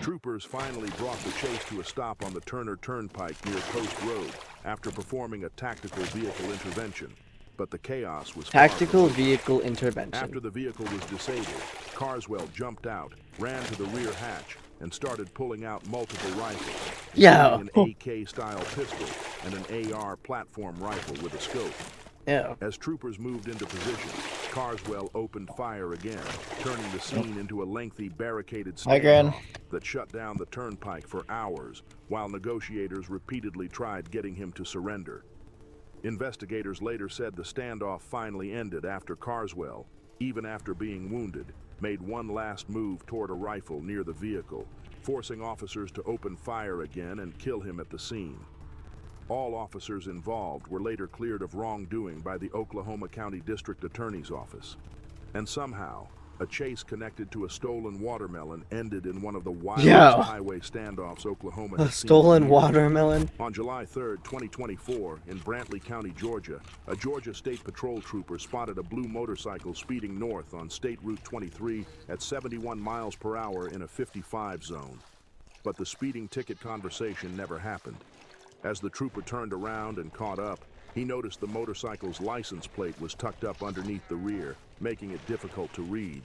Troopers finally brought the chase to a stop on the Turner Turnpike near Post Road after performing a tactical vehicle intervention. But the chaos was Tactical vehicle intervention. After the vehicle was disabled, Carswell jumped out, ran to the rear hatch, and started pulling out multiple rifles, Yeah. including an AK-style pistol and an AR platform rifle with a scope. Yeah. As troopers moved into position, Carswell opened fire again, turning the scene into a lengthy barricaded Hi, Gran. standoff that shut down the turnpike for hours, while negotiators repeatedly tried getting him to surrender. Investigators later said the standoff finally ended after Carswell, even after being wounded, made one last move toward a rifle near the vehicle, forcing officers to open fire again and kill him at the scene. All officers involved were later cleared of wrongdoing by the Oklahoma County District Attorney's Office. And somehow, A chase connected to a stolen watermelon ended in one of the wildest Yo. highway standoffs Oklahoma A has seen stolen in years. watermelon? On July 3rd, 2024, in Brantley County, Georgia, a Georgia State Patrol trooper spotted a blue motorcycle speeding north on State Route 23 at 71 miles per hour in a 55 zone. But the speeding ticket conversation never happened. As the trooper turned around and caught up, he noticed the motorcycle's license plate was tucked up underneath the rear, making it difficult to read.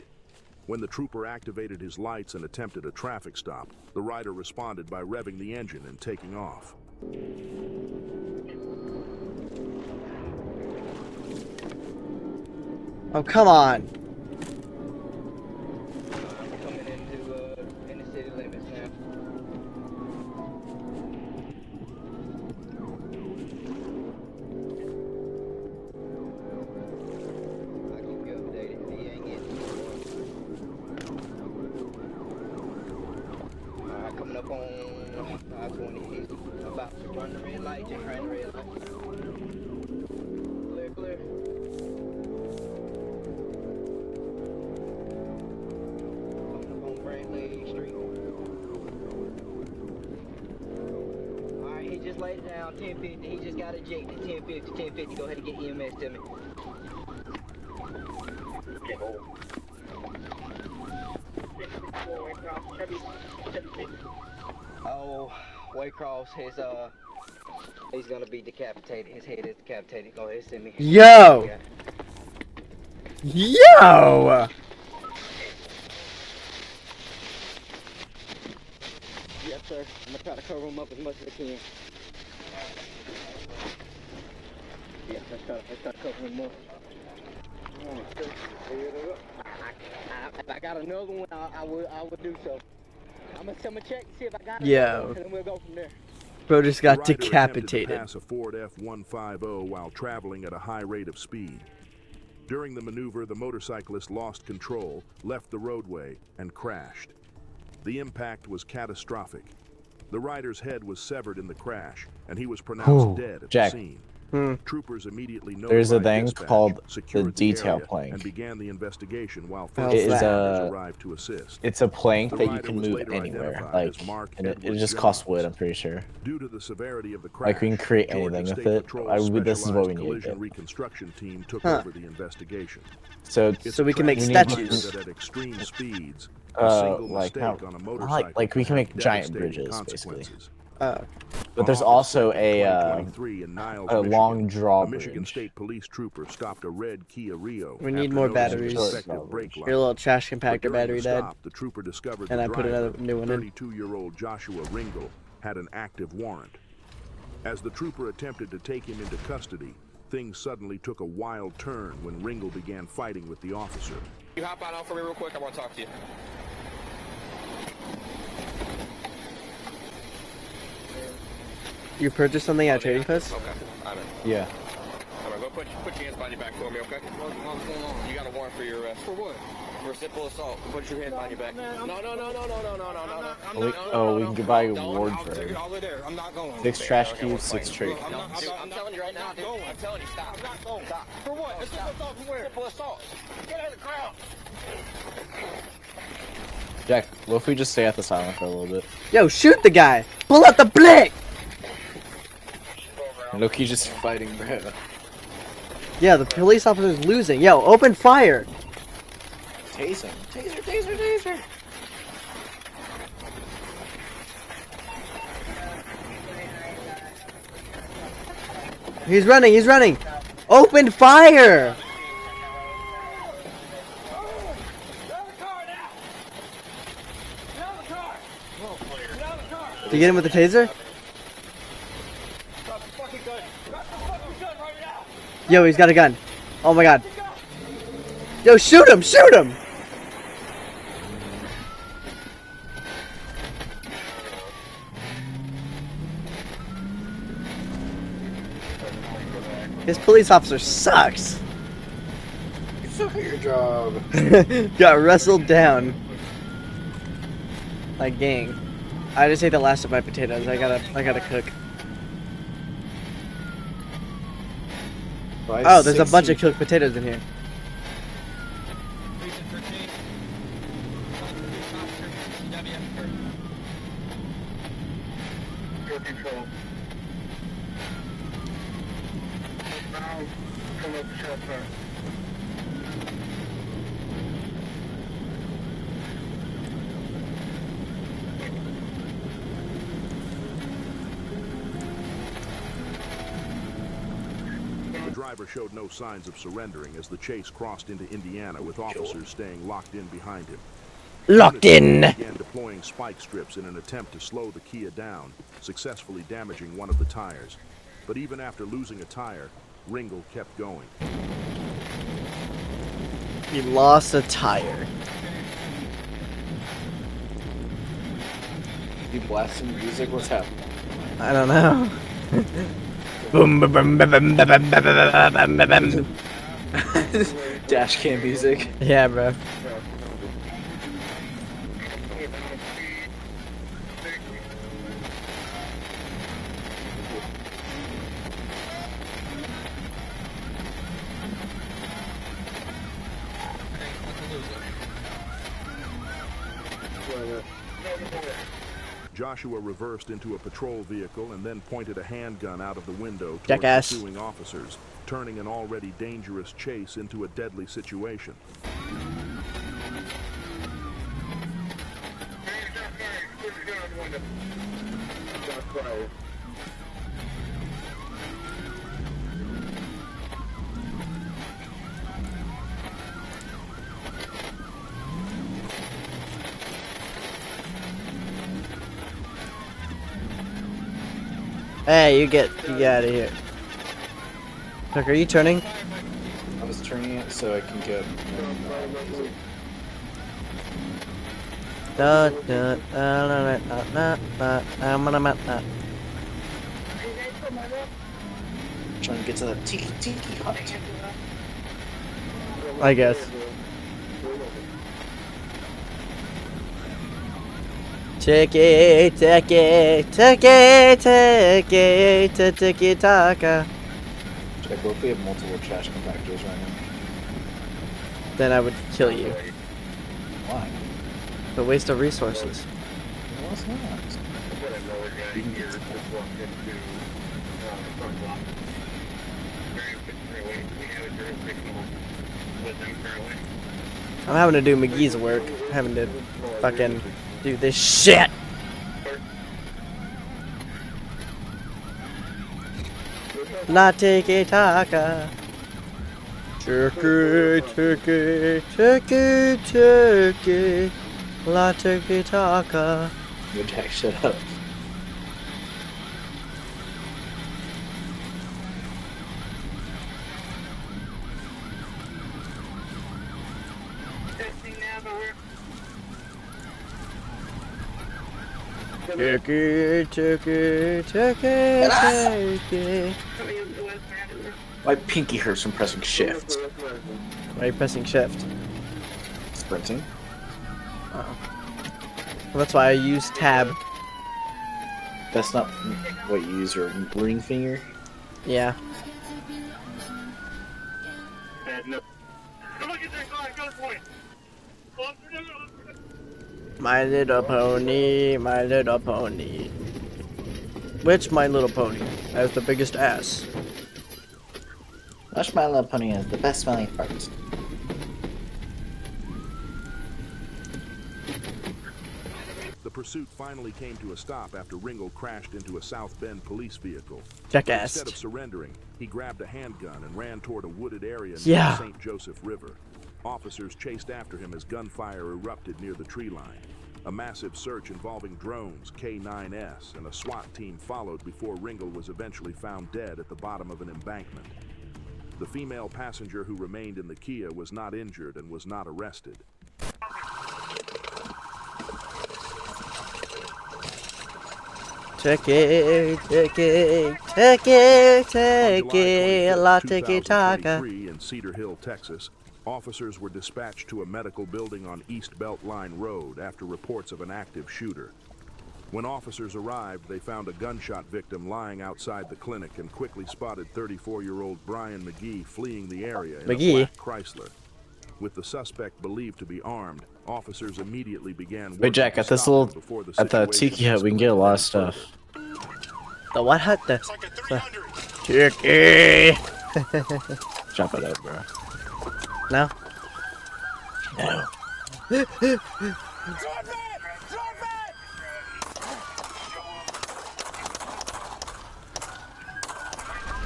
When the trooper activated his lights and attempted a traffic stop, the rider responded by revving the engine and taking off. Oh, come on. In the city limits now. I keep you updated. He ain't getting coming up on 520. He's about to run the red light. Just ran the red light. Clear, clear. Alright, he just laid it down, 1050. He just got ejected, 1050, 1050. Go ahead and get EMS to me. Oh, Waycross, he's gonna be decapitated. His head is decapitated. Go ahead, send me. Yo! Yo! Yes, sir. I'm gonna try to cover him up as much as I can. Yeah, let's try to cover him up. If I got another one, I would do so. I'm gonna check and see if I got another one, and then we'll go from there. Bro just got The rider attempted to decapitated. pass a Ford F-150 while traveling at a high rate of speed. During the maneuver, the motorcyclist lost control, left the roadway, and crashed. The impact was catastrophic. The rider's head was severed in the crash, and he was pronounced dead at Jack. the scene. Troopers immediately There's a notified thing dispatch, called the secured detail area, plank. and began the investigation while It first is responders arrived to assist. it's a plank The that you rider can was move later anywhere, identified like, as Mark and it Edward just costs Jones. wood, I'm pretty sure. Due to the severity of the crash, Like, we can create Georgia anything with State it. Patrol's This is what we specialized need. collision reconstruction team took Huh. over the investigation. So It's we a can make tragic statues. reminder that at extreme speeds, a single like mistake how, on a motorcycle like we can make have giant devastating bridges, basically. consequences. But there's On also August 2nd, a 2023 in Niles, a Michigan, long draw a Michigan bridge. State police trooper stopped a red Kia Rio. We need after more noticing batteries. defective brake Your lights. little trash But compactor during battery the died. stop, the trooper discovered And the I put driver, another new one in. 32-year-old Joshua Ringel, had an active warrant. As the trooper attempted to take him into custody, things suddenly took a wild turn when Ringel began fighting with the officer. You hop out for me real quick, I want to talk to you. You purchased something at Trading Post? Okay, I'm in. Yeah. All right, go put your hands behind your back for me, okay? What's going on? You got a warrant for your arrest. For what? For simple assault. Put your hands behind your back. We can buy a reward I'll for take it. it all the way there. I'm not going. 6 trash cubes, 6 trade. I'm telling you right now, dude. I'm telling you, stop. I'm not going. Stop. For what? It's simple assault from where? Simple assault. Get out of the crowd. Jack, what if we just stay at this island for a little bit? Yo, shoot the guy! Pull out the blick! Look, he's just fighting, bro. Yeah, the police officer's losing. Yo, open fire! Tase him. Taser, taser, taser. He's running, he's running! Open fire! Did you get him with the taser? Yo, he's got a gun. Oh my god. Yo, shoot him! Shoot him! This police officer sucks. You suck at your job. Got wrestled down. Like gang. I just ate the last of my potatoes. I gotta cook. Oh, there's a bunch of cooked potatoes in here. The driver showed no signs of surrendering as the chase crossed into Indiana with officers staying locked in behind him. Locked in! Began deploying spike strips in an attempt to slow the Kia down, successfully damaging one of the tires. But even after losing a tire, Ringel kept going. He lost a tire. You blasting music? What's happening? I don't know. Boom, boom, boom, boom, boom, boom, boom, boom, boom, boom. Dash cam music. Yeah, bro. Joshua reversed into a patrol vehicle and then pointed a handgun out of the window toward Jackass. pursuing officers, turning an already dangerous chase into a deadly situation. Hey, you get out of here. Look, are you turning? I was turning it so I can get. Trying to get to that tiki hut. I guess. Tiki, tiki, tiki, tiki, tiki, taka. Check, what if we have multiple trash compactors right now? Then I would kill you. Why? The waste of resources. No, it's not. You can get to I'm having to do McGee's work. I'm having to fucking do this shit. La tiki taka. Turkey, turkey, turkey, turkey. La tiki taka. Yo, Jack, shut up. Turkey, turkey, turkey, turkey. My pinky hurts from pressing shift. Why are you pressing shift? Sprinting. Oh. Well, that's why I use tab. That's not what you use your ring finger? Yeah. My Little Pony, My Little Pony. Which My Little Pony has the biggest ass? Which My Little Pony has the best smelling farts? The pursuit finally came to a stop after Ringel crashed into a South Bend police vehicle. Jackass. Instead of surrendering, he grabbed a handgun and ran toward a wooded area near Yeah. the St. Joseph River. Officers chased after him as gunfire erupted near the tree line. A massive search involving drones, K-9S, and a SWAT team followed before Ringel was eventually found dead at the bottom of an embankment. The female passenger who remained in the Kia was not injured and was not arrested. Tiki, tiki, tiki, tiki, la tiki taka. In Cedar Hill, Texas, officers were dispatched to a medical building on East Beltline Road after reports of an active shooter. When officers arrived, they found a gunshot victim lying outside the clinic and quickly spotted 34-year-old Brian McGee fleeing the area in a black Chrysler. With the suspect believed to be armed, officers immediately began. Wait, Jack, at this little, at the tiki hut, we can get a lot of stuff. The what hut? The tiki. Jump it up, bro. No? No.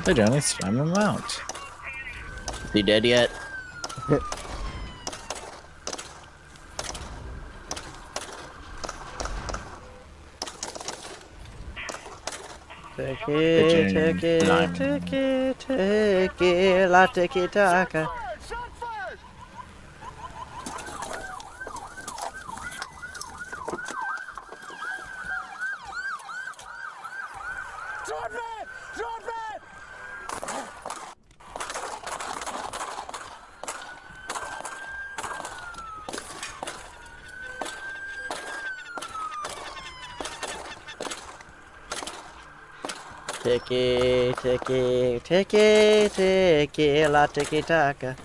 Hey, Johnny, swim him out. Is he dead yet? Take it, la tiki taka. Tiki, tiki, tiki, tiki, la tiki taka.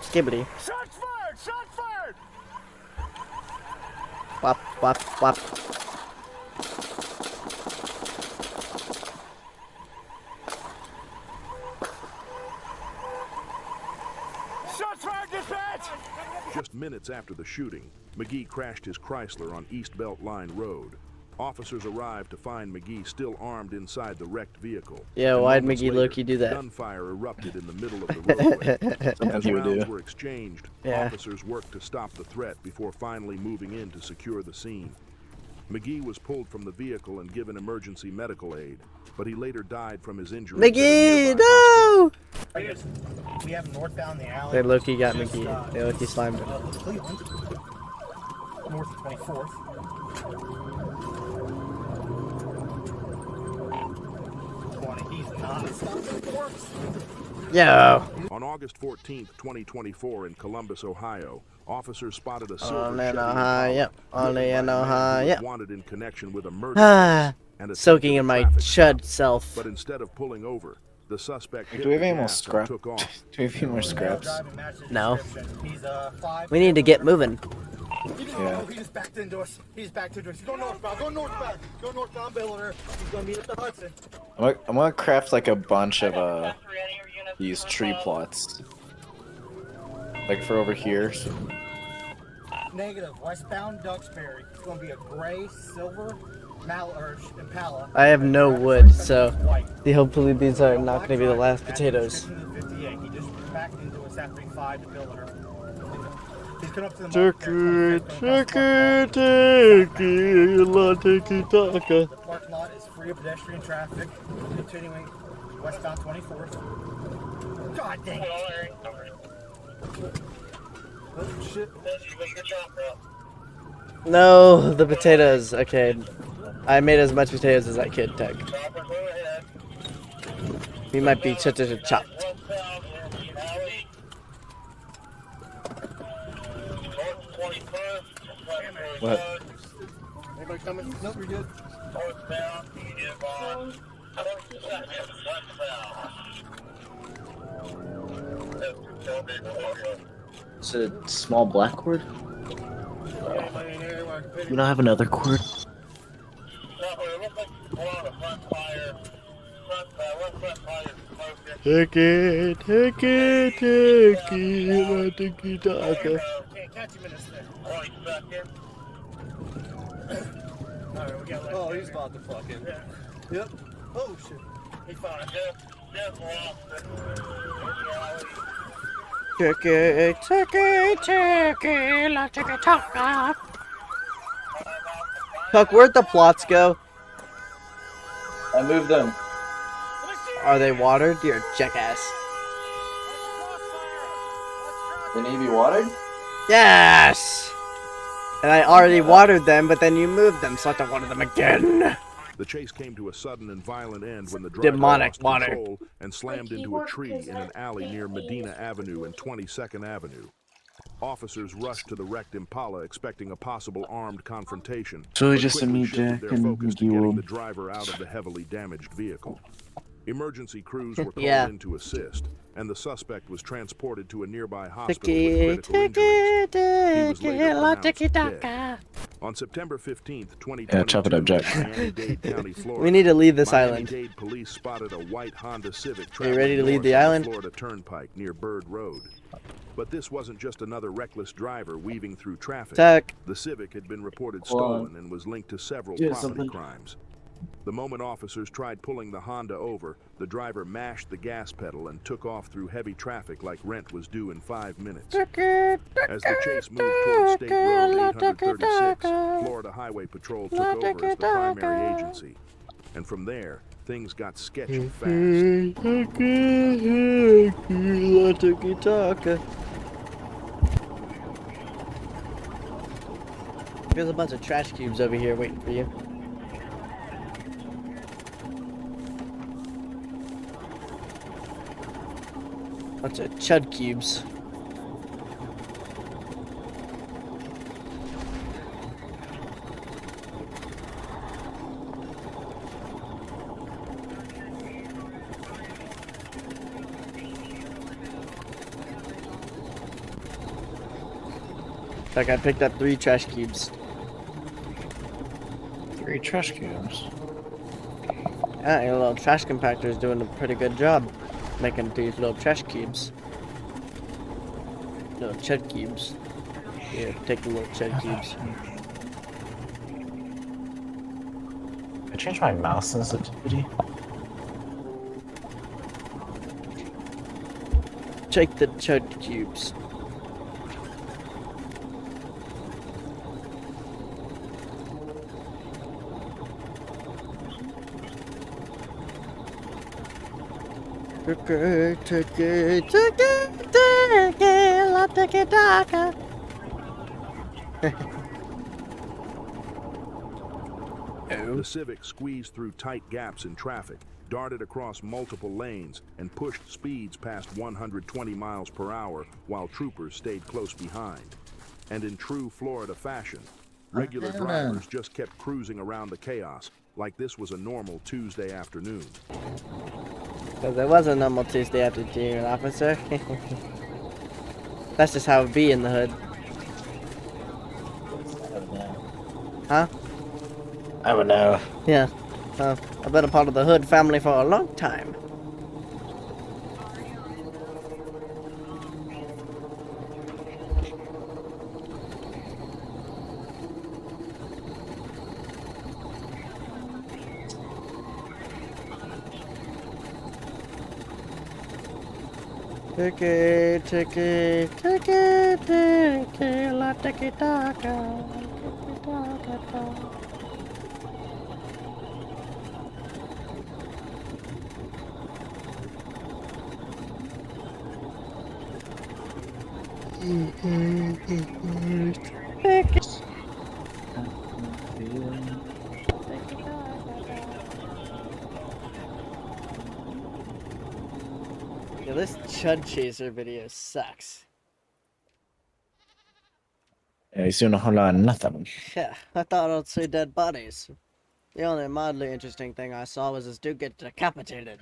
Skibbity. Shots fired! Shots fired! Wop, wop, wop. Shots fired, dispatch! Just minutes after the shooting, McGee crashed his Chrysler on East Belt Line Road. Officers arrived to find McGee still armed inside the wrecked vehicle. Yeah, And why'd moments McGee later, Loki do that? Gunfire erupted in the middle of the roadway. Something As he would rounds do. were exchanged, Yeah. officers worked to stop the threat before finally moving in to secure the scene. McGee was pulled from the vehicle and given emergency medical aid, but he later died from his injuries. at a McGee, nearby no! We have northbound the alley. They Loki got McGee. They Loki slimed him. Cleveland. North of 24th. He's not stopping for us. Yo. On August 14th, 2024 in Columbus, Ohio, officers spotted a silver Only in Chevy Ohio. Impala Only driven in by a man who Ohio. was wanted in connection with a murder Ah, case and attempted soaking a in my traffic chud stop. self. But instead of pulling over, the suspect hit Do we have the any more gas and scrap? took off. Do we have any more scraps? No. We need to get moving. Yeah. He just backed into us. He's backed into us. Go northbound. Go northbound. Go northbound, Billiter. He's gonna meet at the Hudson. I'm gonna craft like a bunch of these tree plots. Like for over here. Negative. Westbound Duxbury. It's going to be a gray, silver, Impala. I have no wood, so hopefully these are not going to be the last potatoes. He just backed into us after he fired the Billiter. He's coming up to the The parking lot is free of pedestrian traffic, continuing westbound 24th. God dang it! Oh, shit. No, the potatoes. Okay, I made as much potatoes as I could, Tech. We might be chopped. What? Anybody coming? Nope, you're good. Is it a small black cord? You don't have another cord? Take it, la tiki taka. Oh, he's about to fucking. Yep. Oh shit. He's fine. Tiki, la tiki taka. Tuck, where'd the plots go? I moved them. Are they watered? You're a jackass. They need to be watered? Yes! And I already watered them, but then you moved them, so I have to water them again. The chase came to a sudden and violent end when the driver Demonic lost water. control and slammed into a tree in an alley near Medina Avenue and 22nd Avenue. Officers rushed to the wrecked Impala expecting a possible armed confrontation. So we but just quickly meet shifted Jack their and focus to McGee getting will- the driver out of the heavily damaged vehicle. Emergency crews were called Yeah. in to assist, and the suspect was transported to a nearby hospital Tiki, with critical injuries. He was tiki, later la pronounced tiki dead. taka. On September 15th, 2022, Yeah, chop it up, Jack. Miami-Dade County, Florida, We need to leave this island. Miami-Dade police spotted a white Honda Civic Are you ready to leave traveling the north on island? Florida Turnpike near Bird Road. But this wasn't just another reckless driver weaving through traffic. Tuck. The Civic had been reported Hold on. stolen and was linked to several Do property something. crimes. The moment officers tried pulling the Honda over, the driver mashed the gas pedal and took off through heavy traffic like rent was due in 5 minutes. As the chase moved towards State Road 836, Florida Highway Patrol took over as the primary agency. And from there, things got sketchy fast. There's a bunch of trash cubes over here waiting for you. Bunch of chud cubes. Like I picked up 3 trash cubes. 3 trash cubes. Yeah, your little trash compactor is doing a pretty good job making these little trash cubes. Little chud cubes. Here, take the little chud cubes. I changed my mouse sensitivity. Take the chud cubes. Take it, la take it, taka. The Civic squeezed through tight gaps in traffic, darted across multiple lanes, and pushed speeds past 120 miles per hour while troopers stayed close behind. And in true Florida fashion, regular drivers just kept cruising around the chaos like this was a normal Tuesday afternoon. Because it was a normal Tuesday afternoon, officer. That's just how it be in the hood. Huh? I would know. Yeah. I've been a part of the hood family for a long time. Take it, take it, take it, take it, la take it, taka. Yeah, this Chud Chaser video sucks. Yeah, he's doing a whole lot of nothing. Yeah, I thought I'd see dead bodies. The only mildly interesting thing I saw was this dude get decapitated.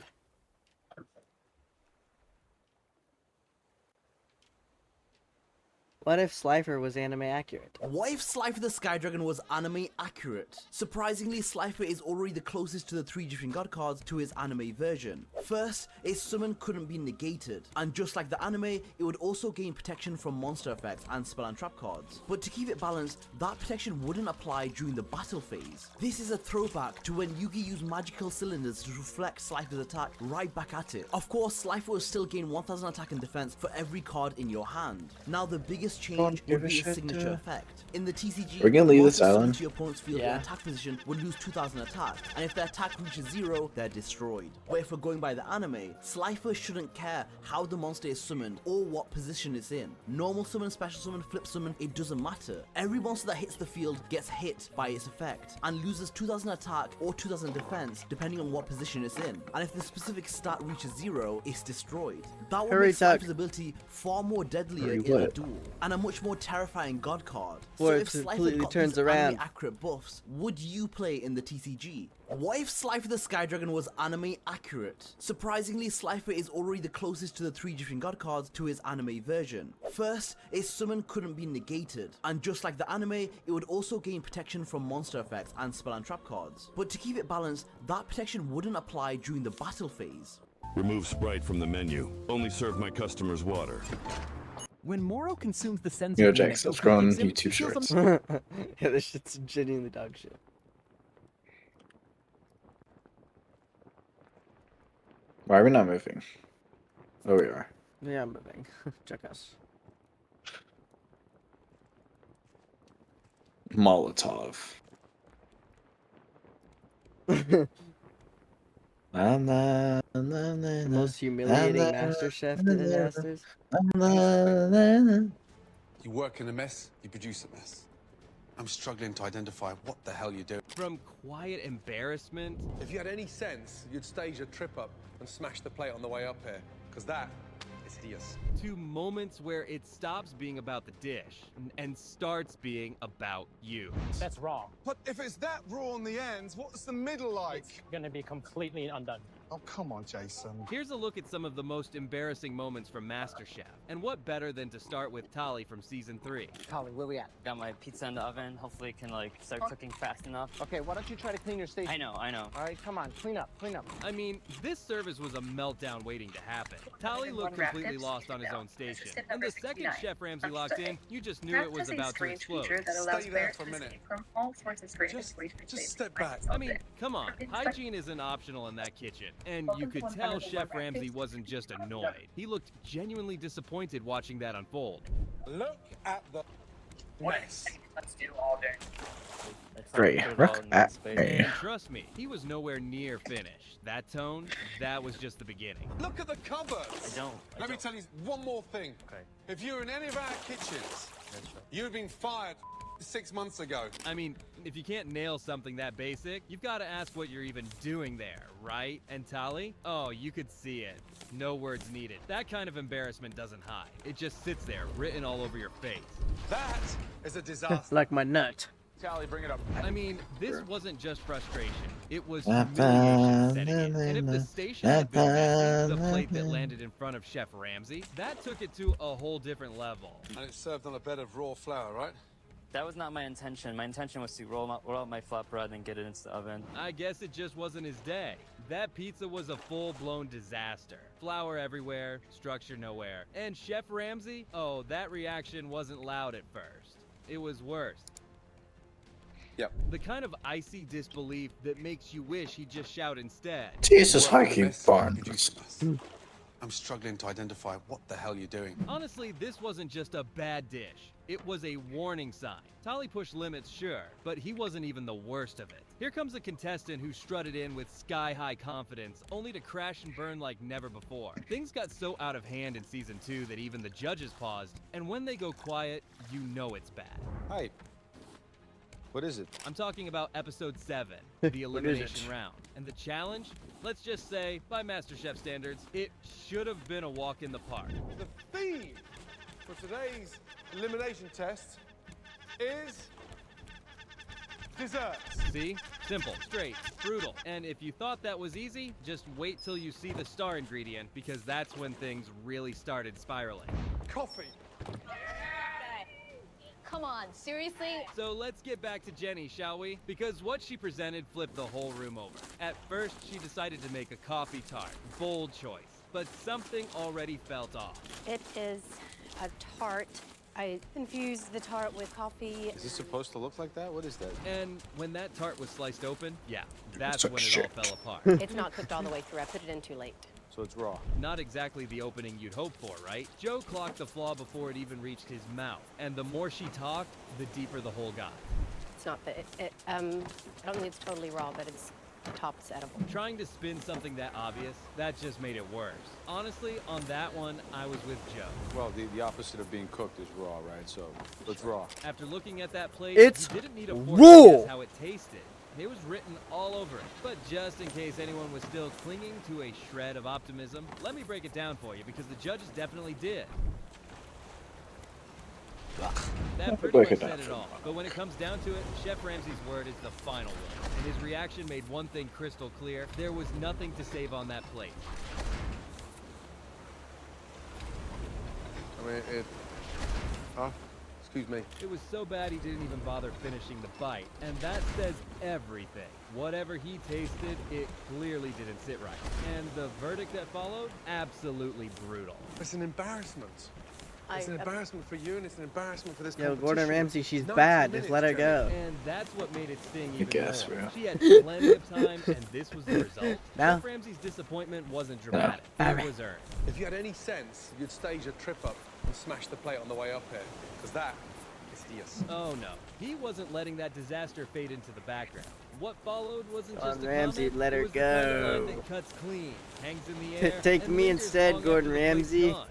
What if Slifer was anime accurate? What if Slifer the Sky Dragon was anime accurate? Surprisingly, Slifer is already the closest to the 3 Egyptian god cards to his anime version. First, its summon couldn't be negated, and just like the anime, it would also gain protection from monster effects and spell and trap cards. But to keep it balanced, that protection wouldn't apply during the battle phase. This is a throwback to when Yugi used magical cylinders to reflect Slifer's attack right back at it. Of course, Slifer will still gain 1000 attack and defense for every card in your hand. Now the biggest change would be a signature effect. In the TCG, We're gonna leave this monsters island. to your opponent's field in attack position would lose 2000 attack, and if their attack reaches 0, they're destroyed. But if we're going by the anime, Slifer shouldn't care how the monster is summoned or what position it's in. Normal summon, special summon, flip summon, it doesn't matter. Every monster that hits the field gets hit by its effect and loses 2000 attack or 2000 defense depending on what position it's in. And if the specific stat reaches 0, it's destroyed. That will make Slifer's ability far more deadlier in a duel. and a much more terrifying god card. Or so it if Slifer completely got turns these around. anime accurate buffs, would you play in the TCG? What if Slifer the Sky Dragon was anime accurate? Surprisingly, Slifer is already the closest to the 3 different god cards to his anime version. First, its summon couldn't be negated, and just like the anime, it would also gain protection from monster effects and spell and trap cards. But to keep it balanced, that protection wouldn't apply during the battle phase. Remove Sprite from the menu. Only serve my customers water. When Moro consumes the sense Yo, of Jake, being still that scrolling gives him, YouTube he feels shorts. Yeah, this shit's genuinely dog shit. Why are we not moving? Oh, we are. Yeah, I'm moving. Check us. Molotov. Most humiliating Master Chef disasters. You work in a mess, you produce a mess. I'm struggling to identify what the hell you're doing. From quiet embarrassment. If you had any sense, you'd stage a trip up and smash the plate on the way up here, because that is hideous. To moments where it stops being about the dish and starts being about you. That's wrong. But if it's that raw on the ends, what's the middle like? It's gonna be completely undone. Oh, come on, Jason. Here's a look at some of the most embarrassing moments from MasterChef. And what better than to start with Tali from season 3. Tali, where we at? Got my pizza in the oven. Hopefully it can like start cooking fast enough. Okay, why don't you try to clean your station? I know. All right, come on, clean up. I mean, this service was a meltdown waiting to happen. Tali looked completely lost on his own station. And the second Chef Ramsay locked in, you just knew it was about to explode. Stay there for a minute. Just step back. I mean, come on. Hygiene isn't optional in that kitchen. And you could tell Chef Ramsay wasn't just annoyed. He looked genuinely disappointed watching that unfold. Look at the mess. Let's do all day. Great. Look at me. And trust me, he was nowhere near finished. That tone, that was just the beginning. Look at the cupboards. Let me tell you one more thing. Okay. If you were in any of our kitchens, you'd been fired 6 months ago. I mean, if you can't nail something that basic, you've got to ask what you're even doing there, right? And Tali? Oh, you could see it. No words needed. That kind of embarrassment doesn't hide. It just sits there, written all over your face. That is a disaster. Like my nut. Tali, bring it up. I mean, this wasn't just frustration. It was humiliation setting in. And if the station had been messy, the plate that landed in front of Chef Ramsay, that took it to a whole different level. And it's served on a bed of raw flour, right? That was not my intention. My intention was to roll out my flatbread and get it into the oven. I guess it just wasn't his day. That pizza was a full-blown disaster. Flour everywhere, structure nowhere. And Chef Ramsay? Oh, that reaction wasn't loud at first. It was worse. Yep. The kind of icy disbelief that makes you wish he'd just shout instead. Jesus, hiking barns. I'm struggling to identify what the hell you're doing. Honestly, this wasn't just a bad dish. It was a warning sign. Tali pushed limits, sure, but he wasn't even the worst of it. Here comes a contestant who strutted in with sky-high confidence, only to crash and burn like never before. Things got so out of hand in Season 2 that even the judges paused, and when they go quiet, you know it's bad. Hi. What is it? I'm talking about Episode 7, the elimination round. And the challenge? Let's just say, by MasterChef standards, it should have been a walk in the park. The theme for today's elimination test is desserts. See? Simple, straight, brutal. And if you thought that was easy, just wait till you see the star ingredient, because that's when things really started spiraling. Coffee. Come on, seriously? So let's get back to Jenny, shall we? Because what she presented flipped the whole room over. At first, she decided to make a coffee tart. Bold choice. But something already felt off. It is a tart. I infused the tart with coffee. Is this supposed to look like that? What is that? And when that tart was sliced open, yeah, that's when it all fell apart. It's not cooked all the way through. I put it in too late. So it's raw. Not exactly the opening you'd hope for, right? Joe clocked the flaw before it even reached his mouth. And the more she talked, the deeper the hole got. It's not that I don't think it's totally raw, but it's the top is edible. Trying to spin something that obvious, that just made it worse. Honestly, on that one, I was with Joe. Well, the opposite of being cooked is raw, right? So it's raw. After looking at that plate, it's you didn't need a fork raw. to guess how it tasted. It was written all over it. But just in case anyone was still clinging to a shred of optimism, let me break it down for you, because the judges definitely did. That pretty much said it all. But when it comes down to it, Chef Ramsay's word is the final word. And his reaction made one thing crystal clear. There was nothing to save on that plate. I mean, excuse me. It was so bad he didn't even bother finishing the bite. And that says everything. Whatever he tasted, it clearly didn't sit right. And the verdict that followed? Absolutely brutal. It's an embarrassment. It's an embarrassment for you, and it's an embarrassment for this Yo, competition. Gordon Ramsay, she's 90 bad. Just minutes, let her go. And that's what made it sting even guess, more. bro. She had plenty of time, and this was the result. No. Chef Ramsay's disappointment wasn't dramatic. It was earned. If you had any sense, you'd stage a trip up and smash the plate on the way up here, because that is Diaz. Oh no, he wasn't letting that disaster fade into the background. What followed wasn't Gordon just a Ramsay, comment, let her it was the kind of go. line that cuts clean, hangs in the air, Take and me lingers instead, long Gordon after the plate's Ramsay. gone.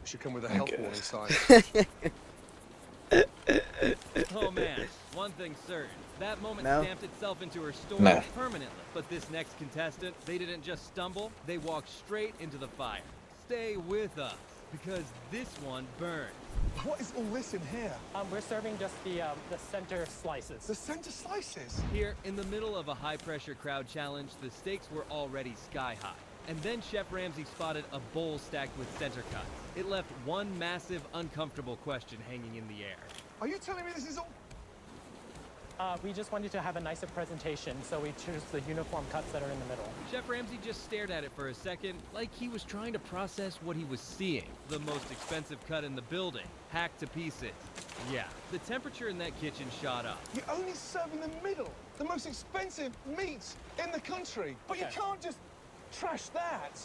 Should come with a health warning sign. Oh man, one thing's certain. That moment No. stamped itself into her story No. permanently. But this next contestant, they didn't just stumble, they walked straight into the fire. Stay with us, because this one burned. What is all this in here? We're serving just the center slices. The center slices? Here, in the middle of a high-pressure crowd challenge, the stakes were already sky-high. And then Chef Ramsay spotted a bowl stacked with center cuts. It left one massive, uncomfortable question hanging in the air. Are you telling me this is all... We just wanted to have a nicer presentation, so we chose the uniform cuts that are in the middle. Chef Ramsay just stared at it for a second, like he was trying to process what he was seeing. The most expensive cut in the building, hacked to pieces. Yeah, the temperature in that kitchen shot up. You're only serving the middle, the most expensive meat in the country. But you can't just trash that.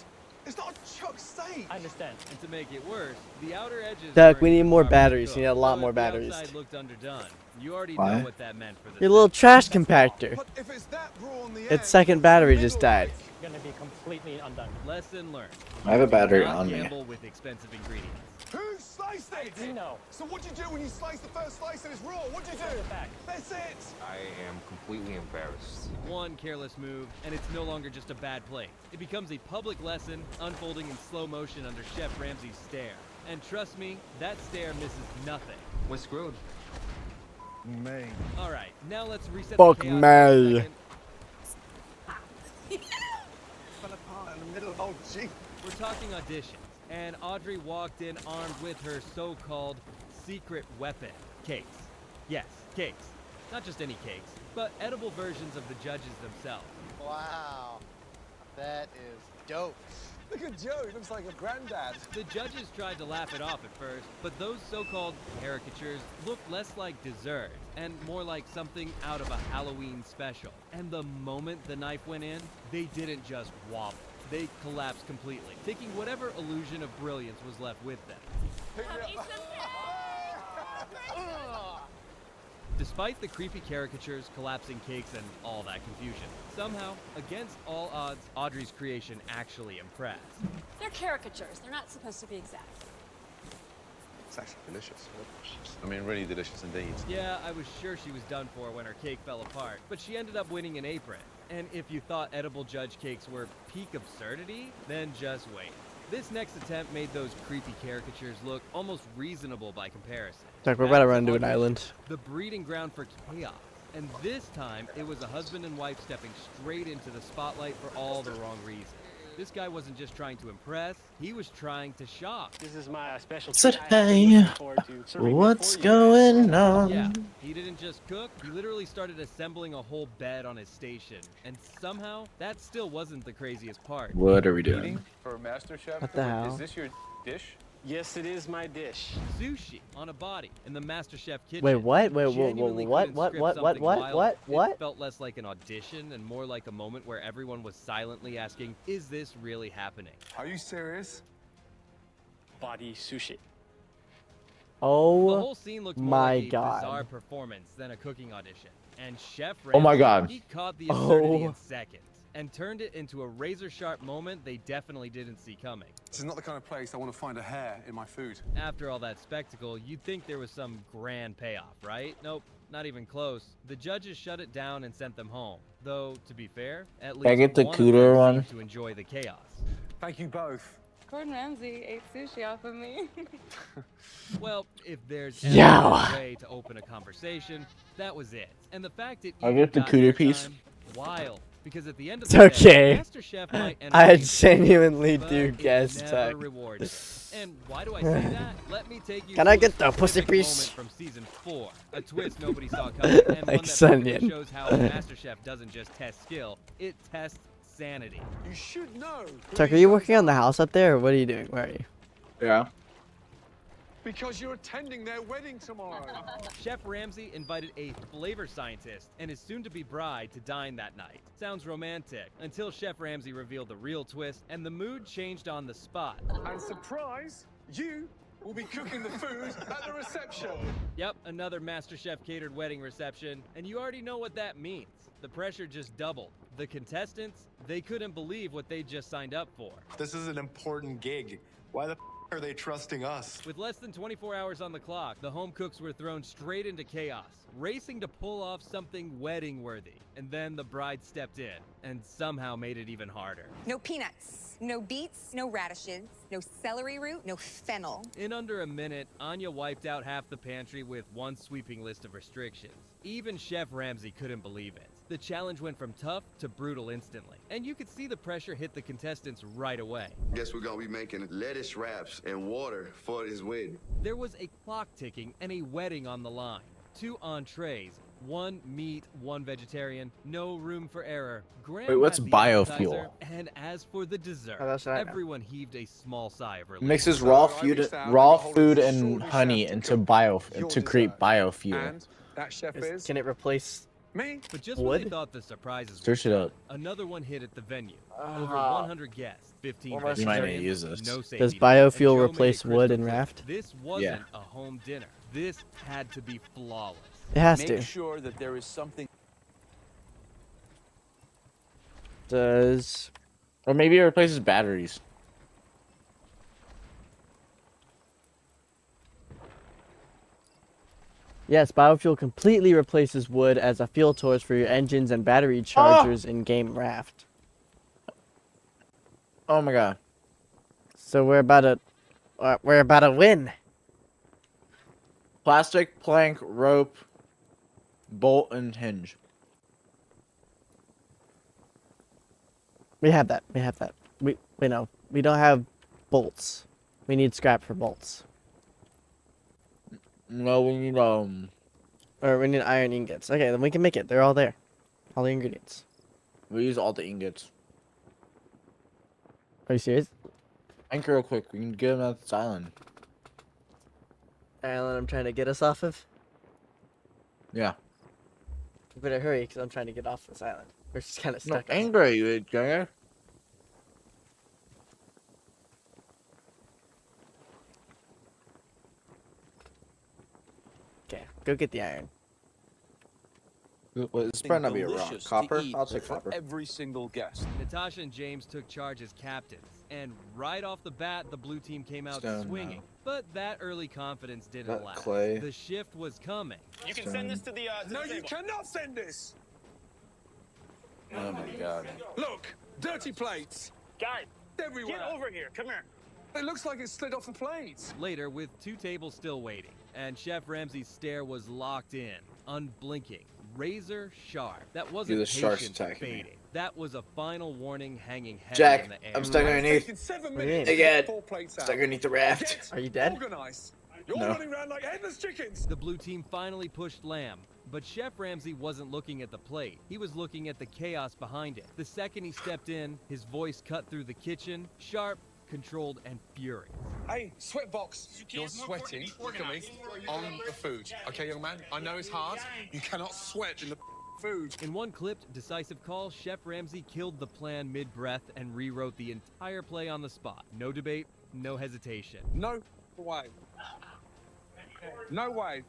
It's not a chuck steak. I understand. And to make it worse, the outer edges. Doug, we weren't need more properly batteries. cooked. We need a lot So more if the batteries. outside looked underdone. You already Why? know what that meant for the Your little trash compactor. But if it's that raw on the Its second battery just died. Going to be completely undone. Lesson learned. I have a battery Not on me. gamble with expensive ingredients. Who sliced it? I do know. So what do you do when you slice the first slice and it's raw? What do you do? Back. That's it. I am completely embarrassed. One careless move, and it's no longer just a bad plate. It becomes a public lesson, unfolding in slow motion under Chef Ramsay's stare. And trust me, that stare misses nothing. We're screwed. Me. All right, now let's reset Fuck the chaos me. for a second. Fell apart in the middle. Oh, gee. We're talking auditions, and Audrey walked in armed with her so-called secret weapon, cakes. Yes, cakes. Not just any cakes, but edible versions of the judges themselves. Wow, that is dope. Look at Joe. He looks like a granddad. The judges tried to laugh it off at first, but those so-called caricatures looked less like dessert and more like something out of a Halloween special. And the moment the knife went in, they didn't just wobble. They collapsed completely, taking whatever illusion of brilliance was left with them. Despite the creepy caricatures, collapsing cakes, and all that confusion, somehow, against all odds, Audrey's creation actually impressed. They're caricatures. They're not supposed to be exact. It's actually delicious. I mean, really delicious indeed. Yeah, I was sure she was done for when her cake fell apart, but she ended up winning an apron. And if you thought edible judge cakes were peak absurdity, then just wait. This next attempt made those creepy caricatures look almost reasonable by comparison. Doug, we're about to run to an island. The breeding ground for chaos. And this time, it was a husband and wife stepping straight into the spotlight for all the wrong reasons. This guy wasn't just trying to impress, he was trying to shock. This is my special Said, hey, what's going on? Yeah, he didn't just cook, he literally started assembling a whole bed on his station. And somehow, that still wasn't the craziest part. What are we doing? For MasterChef, What the hell? is this your dish? Yes, it is my dish. Sushi on a body in the MasterChef kitchen. Wait, what? Wait, Genuinely what? couldn't script something wild. It felt less like an audition and more like a moment where everyone was silently asking, is this really happening? Are you serious? Body sushi. The Oh whole scene looked more my like a god. bizarre performance than a cooking audition. And Chef Oh my Ramsay, god. he caught the absurdity Oh. in seconds and turned it into a razor-sharp moment they definitely didn't see coming. This is not the kind of place I want to find a hair in my food. After all that spectacle, you'd think there was some grand payoff, right? Nope, not even close. The judges shut it down and sent them home. Though, to be fair, at least I get the one of cooter them one? seemed to enjoy the chaos. Thank you both. Gordon Ramsay ate sushi off of me. Well, if there's Yo. ever a way to open a conversation, that was it. And the fact it I'll even get the got cooter piece. airtime, wild. Because at the end of It's the okay. day, MasterChef might I entertain you, genuinely but do it guess never tech. rewards you. And why do I say that? Let me take you Can to I a get the pussy specific piece? moment from season 4, a twist nobody saw coming, and one Thanks, that perfectly Onion. shows how MasterChef doesn't just test skill, it tests sanity. You should know. Tuck, are you working on the house up there, or what are you doing? Where are you? Yeah. Because you're attending their wedding tomorrow. Chef Ramsay invited a flavor scientist and his soon-to-be bride to dine that night. Sounds romantic, until Chef Ramsay revealed the real twist, and the mood changed on the spot. And surprise, you will be cooking the food at the reception. Yep, another MasterChef catered wedding reception, and you already know what that means. The pressure just doubled. The contestants, they couldn't believe what they just signed up for. This is an important gig. Why the are they trusting us? With less than 24 hours on the clock, the home cooks were thrown straight into chaos, racing to pull off something wedding-worthy. And then the bride stepped in, and somehow made it even harder. No peanuts, no beets, no radishes, no celery root, no fennel. In under a minute, Anya wiped out half the pantry with one sweeping list of restrictions. Even Chef Ramsay couldn't believe it. The challenge went from tough to brutal instantly, and you could see the pressure hit the contestants right away. Guess we're gonna be making lettuce wraps and water for his wedding. There was a clock ticking and a wedding on the line. 2 entrees, 1 meat, 1 vegetarian, no room for error. Graham Wait, what's had the biofuel? appetizer, and as for the dessert, Oh, that's what I know. everyone heaved a small sigh of relief. Mixes raw food and honey into to create biofuel. And that chef is Can it replace me. But just when wood? they thought the surprises were Search it up. another one hit at the venue. Over 100 guests, 15 You might need to vegetarians, use this. no safety Does net, biofuel and Joe made it replace wood crystal in clear. Raft? This wasn't a home dinner. This had to be flawless. It has Make to. sure that there is something. Does Or maybe it replaces batteries. Yes, biofuel completely replaces wood as a fuel source for your engines and battery chargers in game Raft. Oh my god. So we're about to win. Plastic, plank, rope, bolt, and hinge. We have that. We have that. We know. We don't have bolts. We need scrap for bolts. No, we need Or we need iron ingots. Okay, then we can make it. They're all there. All the ingredients. we use all the ingots. Are you serious? Anchor real quick. We can get them at this island. Island I'm trying to get us off of? Yeah. You better hurry, because I'm trying to get off this island. We're just kind of No, stuck on it. angry, you guy. Okay, go get the iron. Well, this better not be a rock. Delicious to Copper? eat I'll take for copper. every single guest. Natasha and James took charge as captains, and right off the bat, the blue team came out Stone, swinging. But that early confidence didn't That last. clay. The shift was coming. You can send this to the. No, you cannot send this. Oh my god. Look, dirty plates. Guys, everywhere. get over here. Come here. It looks like it slid off the plates. Later, with 2 tables still waiting, and Chef Ramsay's stare was locked in, unblinking, razor sharp. That wasn't the shark's patience attacking me. fading. That was a final warning hanging heavy Jack, in the air. I'm stuck underneath. Taking 7 What do you minutes mean? to get Again. 4 plates out. Stuck underneath the raft. Get Are you dead? Organized. You're No. running around like headless chickens. The blue team finally pushed lamb, but Chef Ramsay wasn't looking at the plate. He was looking at the chaos behind it. The second he stepped in, his voice cut through the kitchen, sharp, controlled, and furious. Hey, sweatbox. You're sweating. Look at me. On the food. Okay, young man. I know it's hard. You cannot sweat in the food. In one clipped, decisive call, Chef Ramsay killed the plan mid-breath and rewrote the entire play on the spot. No debate, no hesitation. No way. No way.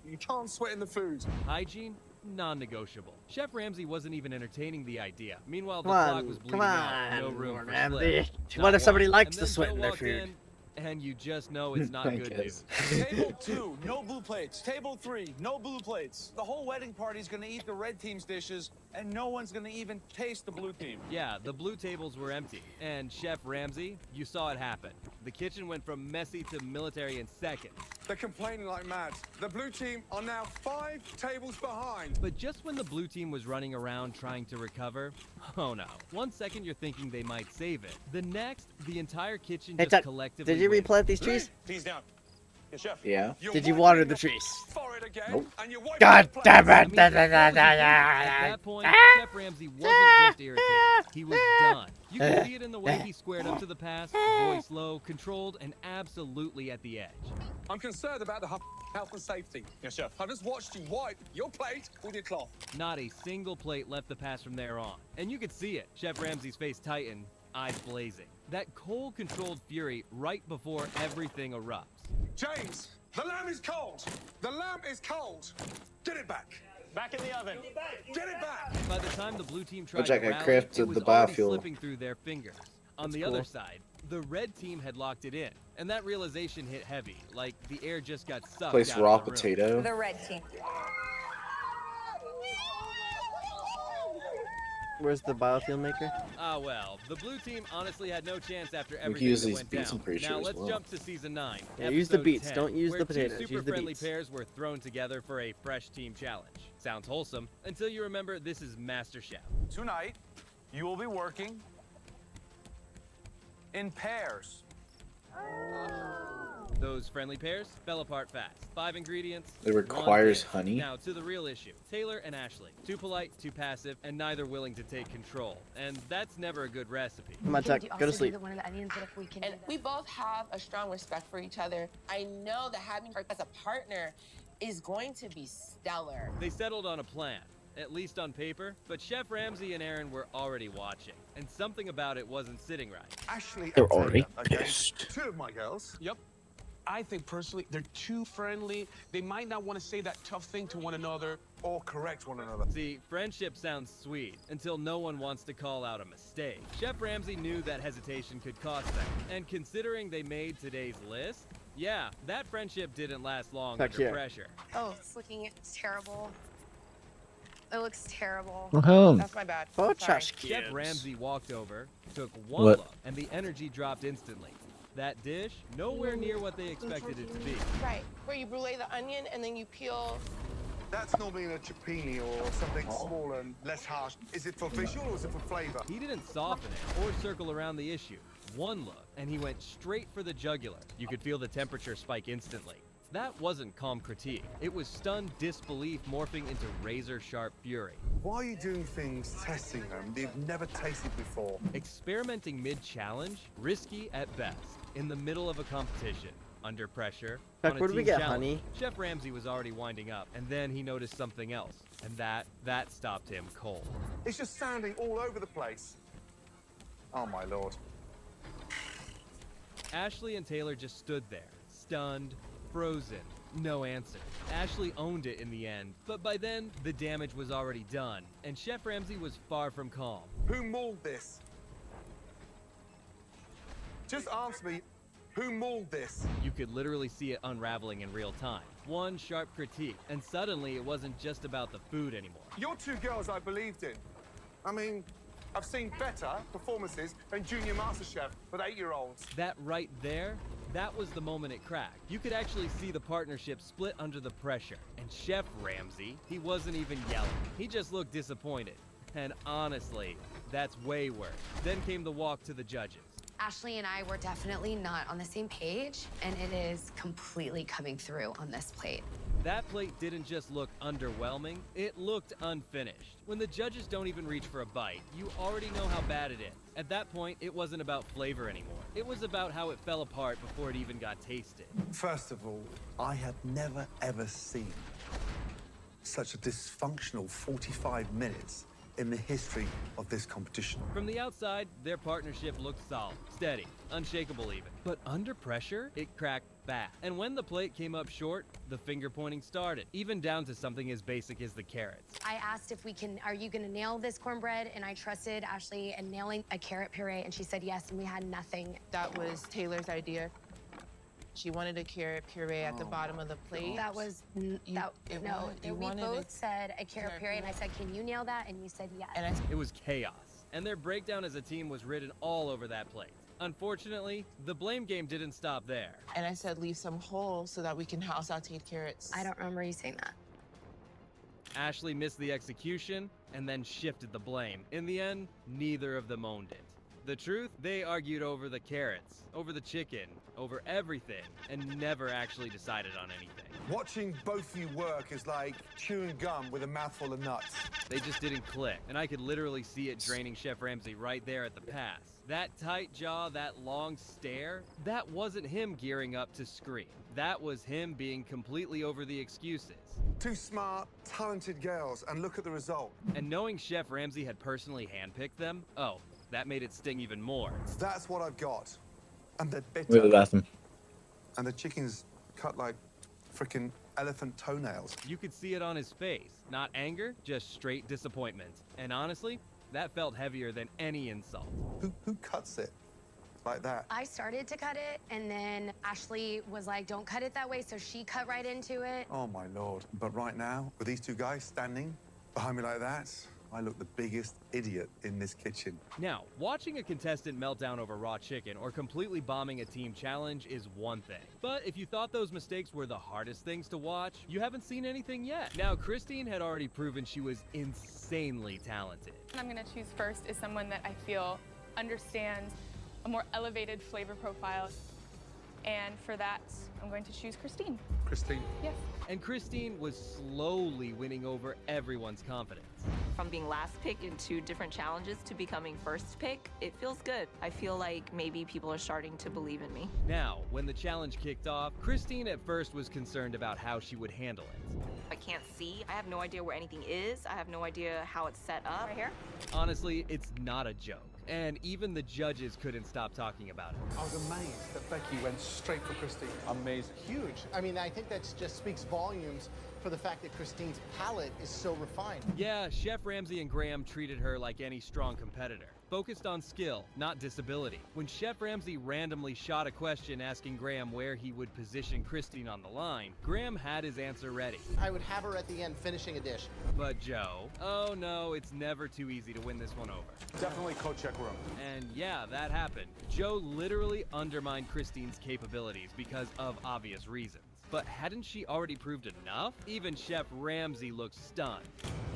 You can't sweat in the food. Hygiene, non-negotiable. Chef Ramsay wasn't even entertaining the idea. Meanwhile, the Come clock on, was come bleeding out. on, No room for Ramsay. slip. What Not if somebody one. likes And to then sweat Joe in their walked food? and you just know it's not I good guess. news. Table 2, no blue plates. Table 3, no blue plates. The whole wedding party is going to eat the red team's dishes and no one's gonna even taste the blue team. Yeah, the blue tables were empty. And Chef Ramsay, you saw it happen. The kitchen went from messy to military in seconds. They're complaining like mad. The blue team are now 5 tables behind. But just when the blue team was running around trying to recover, oh no. 1 second you're thinking they might save it. The next, the entire kitchen Hey, just Tuck, collectively did you went. replant these trees? Peas down. Yes, chef. Yeah. Did you water the trees? Nope. God damn I it! mean, at that point, Chef Ramsay wasn't just irritated. He was done. You can see it in the way he squared up to the pass, voice low, controlled, and absolutely at the edge. I'm concerned about the health and safety. Yes, chef. I just watched you wipe your plate with your cloth. Not a single plate left the pass from there on. And you could see it. Chef Ramsay's face tightened, eyes blazing. That cold-controlled fury right before everything erupts. James, the lamb is cold. The lamb is cold. Get it back. Back in the oven. Get it back. By the time the blue team tried Jack, to I rally, crafted it was the already biofuel. slipping through their fingers. On the other side, the red team had locked it in, and that realization hit heavy, like the air just got sucked Place out raw of the room. potato. The red team. Where's the biofuel maker? Ah, well, the blue team honestly had no chance after We everything use that these went beets, down. I'm pretty Now sure, as let's well. jump to season 9. Yeah, use the episode beets, 10, don't use where the potatoes, two use super the friendly beets. pairs were thrown together for a fresh team challenge. Sounds wholesome until you remember this is MasterChef. Tonight, you will be working in pairs. Those friendly pairs fell apart fast. 5 ingredients. It 1 requires dish. honey. Now to the real issue. Taylor and Ashley. Too polite, too passive, and neither willing to take control. And that's never a good recipe. Come on, Tuck, go to sleep. And we both have a strong respect for each other. I know that having her as a partner is going to be stellar. They settled on a plan, at least on paper, but Chef Ramsay and Aaron were already watching, and something about it wasn't sitting right. Ashley They're and Taylor, already okay? pissed. 2 of my girls. Yep. I think personally they're too friendly. They might not want to say that tough thing to one another. Or correct one another. See, friendship sounds sweet until no one wants to call out a mistake. Chef Ramsay knew that hesitation could cost them, and considering they made today's list, yeah, that friendship didn't last long Heck under yeah. pressure. Oh, it's looking terrible. It looks terrible. That's my bad. Oh, Sorry. trash Chef cubes. Ramsay walked over, took one What? look, and the energy dropped instantly. That dish, nowhere near what they expected it to be. Right, where you brulee the onion and then you peel. That's normally in a cipini or something smaller and less harsh. Is it for visual or is it for flavor? He didn't soften it or circle around the issue. One look, and he went straight for the jugular. You could feel the temperature spike instantly. That wasn't calm critique. It was stunned disbelief morphing into razor-sharp fury. Why are you doing things, testing them, they've never tasted before? Experimenting mid-challenge, risky at best. In the middle of a competition, under pressure, Tuck, on a where do we team get challenge. honey? Chef Ramsay was already winding up, and then he noticed something else, and that stopped him cold. It's just standing all over the place. Oh my lord. Ashley and Taylor just stood there, stunned, frozen, no answer. Ashley owned it in the end, but by then, the damage was already done, and Chef Ramsay was far from calm. Who mauled this? Just answer me, who mauled this? You could literally see it unraveling in real time. One sharp critique, and suddenly it wasn't just about the food anymore. Your 2 girls I believed in. I mean, I've seen better performances than Junior MasterChef with 8-year-olds. That right there, that was the moment it cracked. You could actually see the partnership split under the pressure. And Chef Ramsay, he wasn't even yelling. He just looked disappointed. And honestly, that's way worse. Then came the walk to the judges. Ashley and I were definitely not on the same page, and it is completely coming through on this plate. That plate didn't just look underwhelming, it looked unfinished. When the judges don't even reach for a bite, you already know how bad it is. At that point, it wasn't about flavor anymore. It was about how it fell apart before it even got tasted. First of all, I have never ever seen such a dysfunctional 45 minutes in the history of this competition. From the outside, their partnership looked solid, steady, unshakable even. But under pressure, it cracked bad. And when the plate came up short, the finger pointing started, even down to something as basic as the carrots. I asked if we can, are you gonna nail this cornbread? And I trusted Ashley in nailing a carrot puree, and she said yes, and we had nothing. That was Taylor's idea. She wanted a carrot puree at the bottom of the plate. That was You we wanted both said a carrot puree, and I said, "Can you nail that?" And you said yes. It was chaos, and their breakdown as a team was written all over that plate. Unfortunately, the blame game didn't stop there. And I said, leave some whole so that we can house sauteed carrots. I don't remember you saying that. Ashley missed the execution and then shifted the blame. In the end, neither of them owned it. The truth, they argued over the carrots, over the chicken, over everything, and never actually decided on anything. Watching both of you work is like chewing gum with a mouthful of nuts. They just didn't click, and I could literally see it draining Chef Ramsay right there at the pass. That tight jaw, that long stare, that wasn't him gearing up to scream. That was him being completely over the excuses. Two smart, talented girls, and look at the result. And knowing Chef Ramsay had personally handpicked them, oh, that made it sting even more. That's what I've got. And they're bitter. We're the bathroom. And the chicken's cut like freaking elephant toenails. You could see it on his face. Not anger, just straight disappointment. And honestly, that felt heavier than any insult. Who cuts it like that? I started to cut it, and then Ashley was like, "Don't cut it that way," so she cut right into it. Oh my Lord. But right now, with these two guys standing behind me like that, I look the biggest idiot in this kitchen. Now, watching a contestant meltdown over raw chicken or completely bombing a team challenge is one thing. But if you thought those mistakes were the hardest things to watch, you haven't seen anything yet. Now, Christine had already proven she was insanely talented. I'm gonna choose first is someone that I feel understands a more elevated flavor profile. And for that, I'm going to choose Christine. Christine? Yes. And Christine was slowly winning over everyone's confidence. From being last pick in 2 different challenges to becoming first pick, it feels good. I feel like maybe people are starting to believe in me. Now, when the challenge kicked off, Christine at first was concerned about how she would handle it. I can't see. I have no idea where anything is. I have no idea how it's set up. Right here? Honestly, it's not a joke. And even the judges couldn't stop talking about it. I was amazed that Becky went straight for Christine. Amazing. Huge. I mean, I think that just speaks volumes for the fact that Christine's palate is so refined. Yeah, Chef Ramsay and Graham treated her like any strong competitor. Focused on skill, not disability. When Chef Ramsay randomly shot a question asking Graham where he would position Christine on the line, Graham had his answer ready. I would have her at the end finishing a dish. But Joe, oh no, it's never too easy to win this one over. Definitely coat check room. And yeah, that happened. Joe literally undermined Christine's capabilities because of obvious reasons. But hadn't she already proved enough? Even Chef Ramsay looked stunned.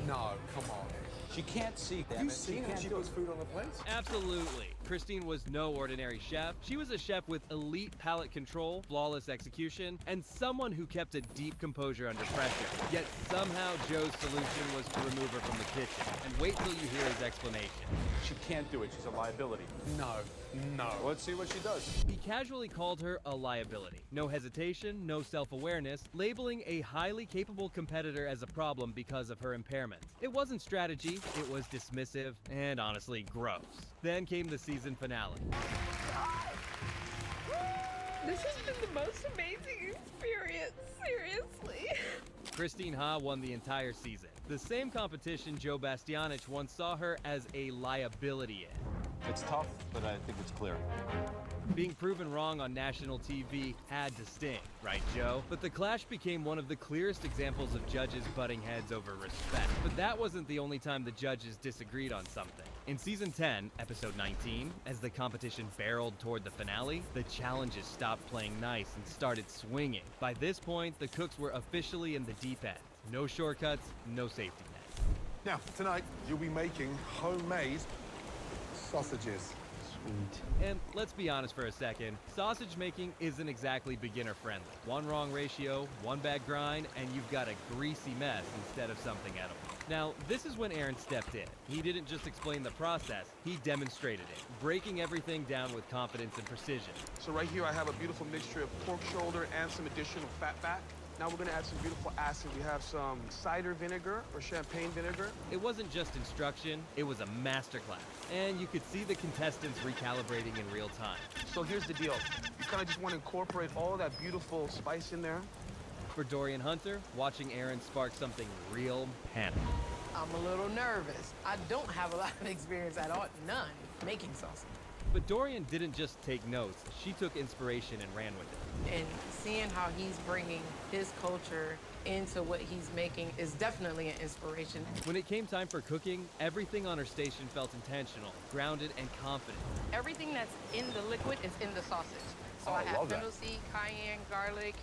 No, come on. She can't see, damn it. See how she puts food on the plate? Absolutely. Christine was no ordinary chef. She was a chef with elite palate control, flawless execution, and someone who kept a deep composure under pressure. Yet somehow Joe's solution was to remove her from the kitchen. And wait till you hear his explanation. She can't do it. She's a liability. No. Let's see what she does. He casually called her a liability. No hesitation, no self-awareness, labeling a highly capable competitor as a problem because of her impairment. It wasn't strategy, it was dismissive, and honestly, gross. Then came the season finale. This has been the most amazing experience, seriously. Christine Ha won the entire season. The same competition Joe Bastianich once saw her as a liability in. It's tough, but I think it's clear. Being proven wrong on national TV had to sting, right, Joe? But the clash became one of the clearest examples of judges butting heads over respect. But that wasn't the only time the judges disagreed on something. In season 10, episode 19, as the competition barreled toward the finale, the challenges stopped playing nice and started swinging. By this point, the cooks were officially in the deep end. No shortcuts, no safety net. Now, tonight, you'll be making homemade sausages. And let's be honest for a second, sausage making isn't exactly beginner friendly. One wrong ratio, one bad grind, and you've got a greasy mess instead of something edible. Now, this is when Aaron stepped in. He didn't just explain the process, he demonstrated it, breaking everything down with confidence and precision. So right here I have a beautiful mixture of pork shoulder and some additional fat back. Now we're gonna add some beautiful acid. We have some cider vinegar or champagne vinegar. It wasn't just instruction, it was a masterclass. And you could see the contestants recalibrating in real time. So here's the deal. You kind of just want to incorporate all that beautiful spice in there. For Dorian Hunter, watching Aaron sparked something real panic. I'm a little nervous. I don't have a lot of experience at all, none, making sausage. But Dorian didn't just take notes, she took inspiration and ran with it. And seeing how he's bringing his culture into what he's making is definitely an inspiration. When it came time for cooking, everything on her station felt intentional, grounded, and confident. Everything that's in the liquid is in the sausage. So I have fennel seed, cayenne, garlic,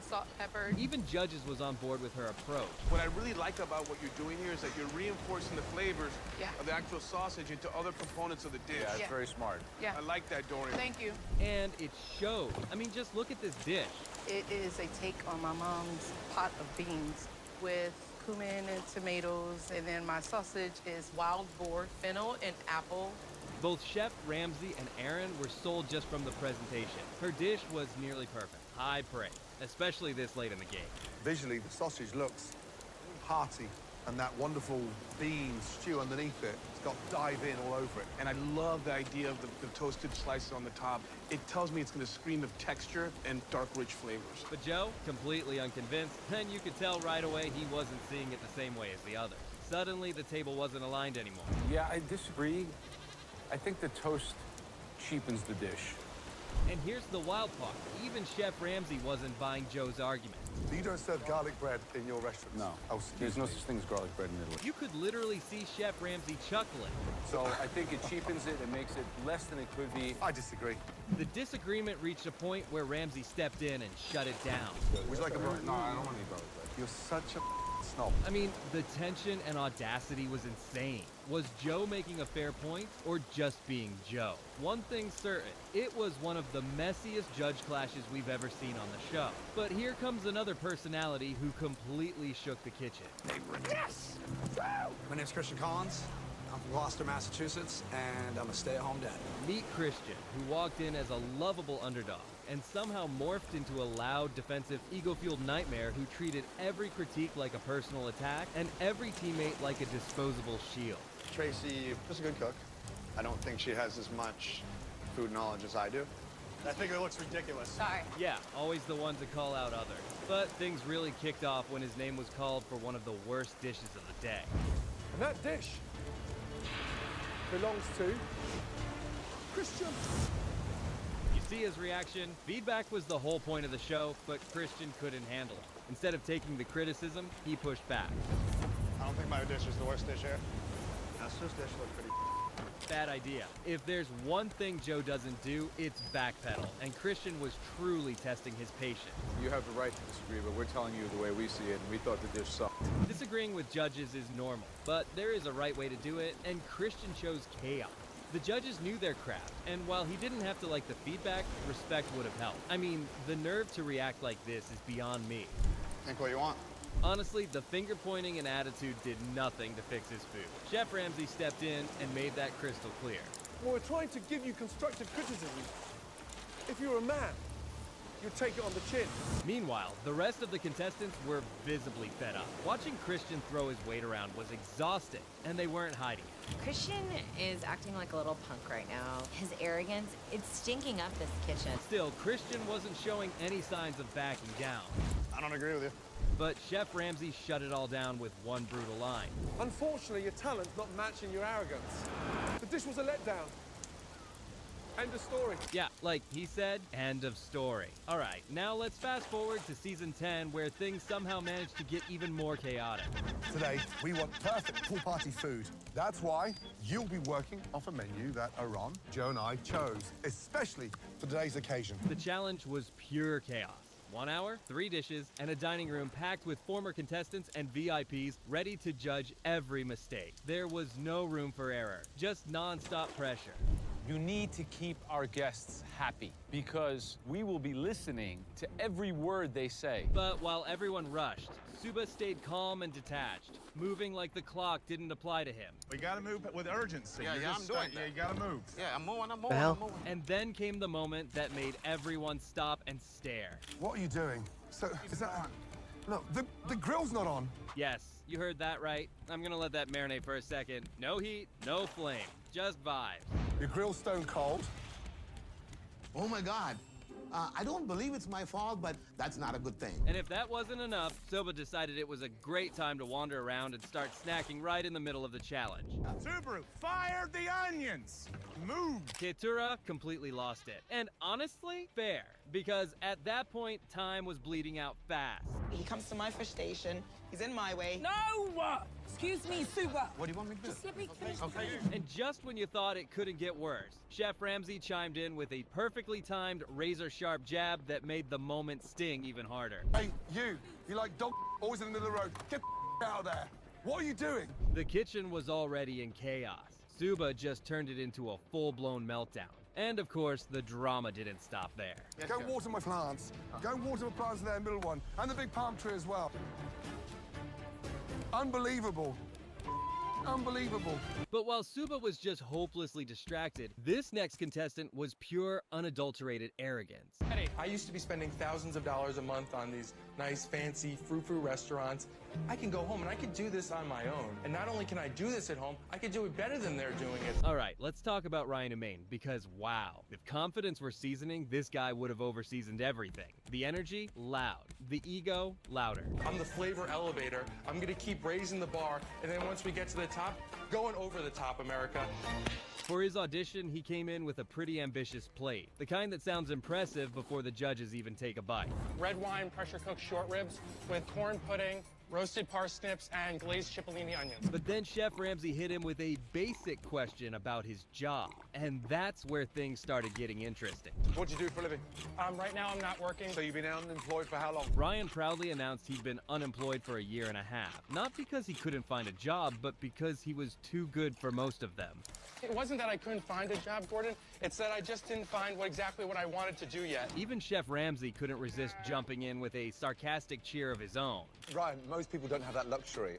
salt, pepper. Even Judges was on board with her approach. What I really like about what you're doing here is that you're reinforcing the flavors of the actual sausage into other components of the dish. Yeah, it's very smart. Yeah. I like that, Dorian. Thank you. And it showed. I mean, just look at this dish. It is a take on my mom's pot of beans with cumin and tomatoes, and then my sausage is wild boar, fennel, and apple. Both Chef Ramsay and Aaron were sold just from the presentation. Her dish was nearly perfect. High praise, especially this late in the game. Visually, the sausage looks hearty, and that wonderful bean stew underneath it, it's got dive in all over it. And I love the idea of the toasted slices on the top. It tells me it's going to scream of texture and dark, rich flavors. But Joe, completely unconvinced, and you could tell right away he wasn't seeing it the same way as the others. Suddenly, the table wasn't aligned anymore. Yeah, I disagree. I think the toast cheapens the dish. And here's the wild part. Even Chef Ramsay wasn't buying Joe's argument. You don't serve garlic bread in your restaurant? No. There's no such thing as garlic bread in Italy. You could literally see Chef Ramsay chuckling. So I think it cheapens it and makes it less than it could be. I disagree. The disagreement reached a point where Ramsay stepped in and shut it down. Would you like a bread? No, I don't want any garlic bread. You're such a snob. I mean, the tension and audacity was insane. Was Joe making a fair point or just being Joe? One thing's certain, it was one of the messiest judge clashes we've ever seen on the show. But here comes another personality who completely shook the kitchen. Yes! My name's Christian Collins. I'm from Gloucester, Massachusetts, and I'm a stay-at-home dad. Meet Christian, who walked in as a lovable underdog and somehow morphed into a loud, defensive, ego-fueled nightmare who treated every critique like a personal attack and every teammate like a disposable shield. Tracy is a good cook. I don't think she has as much food knowledge as I do. I think it looks ridiculous. Sorry. Yeah, always the one to call out others. But things really kicked off when his name was called for one of the worst dishes of the day. And that dish belongs to Christian. You see his reaction? Feedback was the whole point of the show, but Christian couldn't handle it. Instead of taking the criticism, he pushed back. I don't think my dish is the worst dish here. Esther's dish looked pretty. Bad idea. If there's one thing Joe doesn't do, it's backpedal, and Christian was truly testing his patience. You have the right to disagree, but we're telling you the way we see it, and we thought the dish sucked. Disagreeing with judges is normal, but there is a right way to do it, and Christian chose chaos. The judges knew their craft, and while he didn't have to like the feedback, respect would have helped. I mean, the nerve to react like this is beyond me. Think what you want. Honestly, the finger-pointing and attitude did nothing to fix his food. Chef Ramsay stepped in and made that crystal clear. Well, we're trying to give you constructive criticism. If you're a man, you'd take it on the chin. Meanwhile, the rest of the contestants were visibly fed up. Watching Christian throw his weight around was exhausting, and they weren't hiding it. Christian is acting like a little punk right now. His arrogance, it's stinking up this kitchen. Still, Christian wasn't showing any signs of backing down. I don't agree with you. But Chef Ramsay shut it all down with one brutal line. Unfortunately, your talent's not matching your arrogance. The dish was a letdown. End of story. Yeah, like he said, end of story. All right, now let's fast forward to season 10, where things somehow managed to get even more chaotic. Today, we want perfect pool party food. That's why you'll be working off a menu that Aaron, Joe, and I chose, especially for today's occasion. The challenge was pure chaos. 1 hour, 3 dishes, and a dining room packed with former contestants and VIPs ready to judge every mistake. There was no room for error, just non-stop pressure. You need to keep our guests happy because we will be listening to every word they say. But while everyone rushed, Suba stayed calm and detached, moving like the clock didn't apply to him. We gotta move with urgency. Yeah, I'm doing that. Yeah, you gotta move. Yeah, I'm moving. And then came the moment that made everyone stop and stare. What are you doing? So, is that... Look, the grill's not on. Yes, you heard that right. I'm gonna let that marinate for a second. No heat, no flame, just vibes. Your grill's stone cold. Oh my God. I don't believe it's my fault, but that's not a good thing. And if that wasn't enough, Soba decided it was a great time to wander around and start snacking right in the middle of the challenge. Subaru, fire the onions! Move! Ketura completely lost it. And honestly, fair. Because at that point, time was bleeding out fast. He comes to my fish station. He's in my way. No! Excuse me, Suba. What do you want me to do? Just let me finish. Okay. And just when you thought it couldn't get worse, Chef Ramsay chimed in with a perfectly timed razor-sharp jab that made the moment sting even harder. Hey, you like dog always in the middle of the road. Get out of there. What are you doing? The kitchen was already in chaos. Suba just turned it into a full-blown meltdown. And of course, the drama didn't stop there. Go water my plants. Go water my plants in there, middle one. And the big palm tree as well. Unbelievable. Unbelievable. But while Suba was just hopelessly distracted, this next contestant was pure, unadulterated arrogance. I used to be spending thousands of dollars a month on these nice, fancy, frou-frou restaurants. I can go home and I can do this on my own. And not only can I do this at home, I can do it better than they're doing it. All right, let's talk about Ryan Umain, because wow, if confidence were seasoning, this guy would have over-seasoned everything. The energy, loud. The ego, louder. I'm the flavor elevator. I'm gonna keep raising the bar, and then once we get to the top, going over the top, America. For his audition, he came in with a pretty ambitious plate, the kind that sounds impressive before the judges even take a bite. Red wine pressure-cooked short ribs with corn pudding, roasted parsnips, and glazed cipollini onions. But then Chef Ramsay hit him with a basic question about his job, and that's where things started getting interesting. What do you do for a living? Right now I'm not working. So you've been unemployed for how long? Ryan proudly announced he'd been unemployed for a year and a half. Not because he couldn't find a job, but because he was too good for most of them. It wasn't that I couldn't find a job, Gordon. It's that I just didn't find exactly what I wanted to do yet. Even Chef Ramsay couldn't resist jumping in with a sarcastic cheer of his own. Ryan, most people don't have that luxury.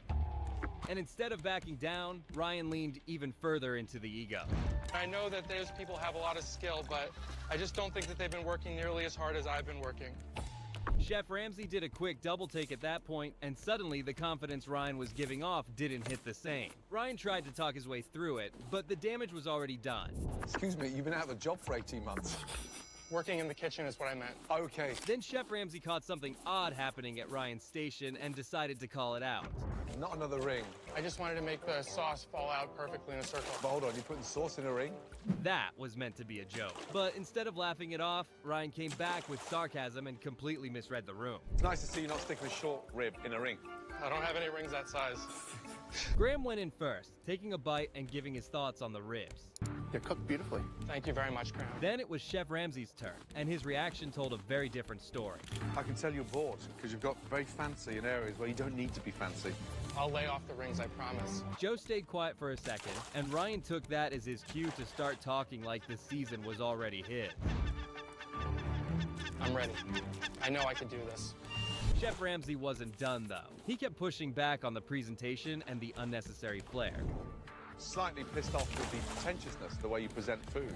And instead of backing down, Ryan leaned even further into the ego. I know that those people have a lot of skill, but I just don't think that they've been working nearly as hard as I've been working. Chef Ramsay did a quick double take at that point, and suddenly the confidence Ryan was giving off didn't hit the same. Ryan tried to talk his way through it, but the damage was already done. Excuse me, you've been out of a job for 18 months. Working in the kitchen is what I meant. Okay. Then Chef Ramsay caught something odd happening at Ryan's station and decided to call it out. Not another ring. I just wanted to make the sauce fall out perfectly in a circle. But hold on, you're putting sauce in a ring? That was meant to be a joke. But instead of laughing it off, Ryan came back with sarcasm and completely misread the room. It's nice to see you not sticking a short rib in a ring. I don't have any rings that size. Graham went in first, taking a bite and giving his thoughts on the ribs. They're cooked beautifully. Thank you very much, Graham. Then it was Chef Ramsay's turn, and his reaction told a very different story. I can tell you're bored, because you've got very fancy in areas where you don't need to be fancy. I'll lay off the rings, I promise. Joe stayed quiet for a second, and Ryan took that as his cue to start talking like the season was already his. I'm ready. I know I can do this. Chef Ramsay wasn't done, though. He kept pushing back on the presentation and the unnecessary flair. Slightly pissed off with the pretentiousness of the way you present food.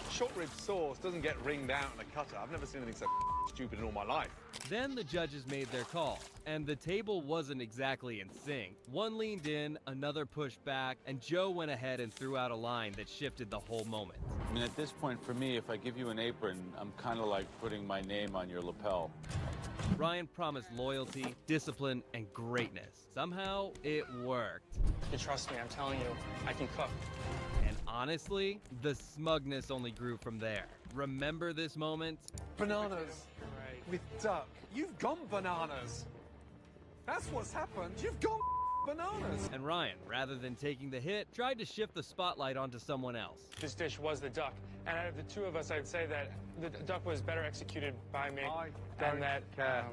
Short rib sauce doesn't get ringed out in a cutter. I've never seen anything so stupid in all my life. Then the judges made their call, and the table wasn't exactly in sync. One leaned in, another pushed back, and Joe went ahead and threw out a line that shifted the whole moment. I mean, at this point, for me, if I give you an apron, I'm kind of like putting my name on your lapel. Ryan promised loyalty, discipline, and greatness. Somehow, it worked. You trust me, I'm telling you, I can cook. And honestly, the smugness only grew from there. Remember this moment? Bananas with duck. You've gone bananas. That's what's happened. You've gone bananas. And Ryan, rather than taking the hit, tried to shift the spotlight onto someone else. This dish was the duck. And out of the two of us, I'd say that the duck was better executed by me. I and that, don't care.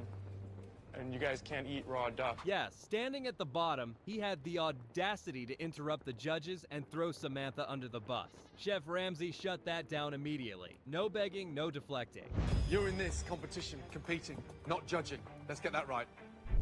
and you guys can't eat raw duck. Yeah, standing at the bottom, he had the audacity to interrupt the judges and throw Samantha under the bus. Chef Ramsay shut that down immediately. No begging, no deflecting. You're in this competition, competing, not judging. Let's get that right.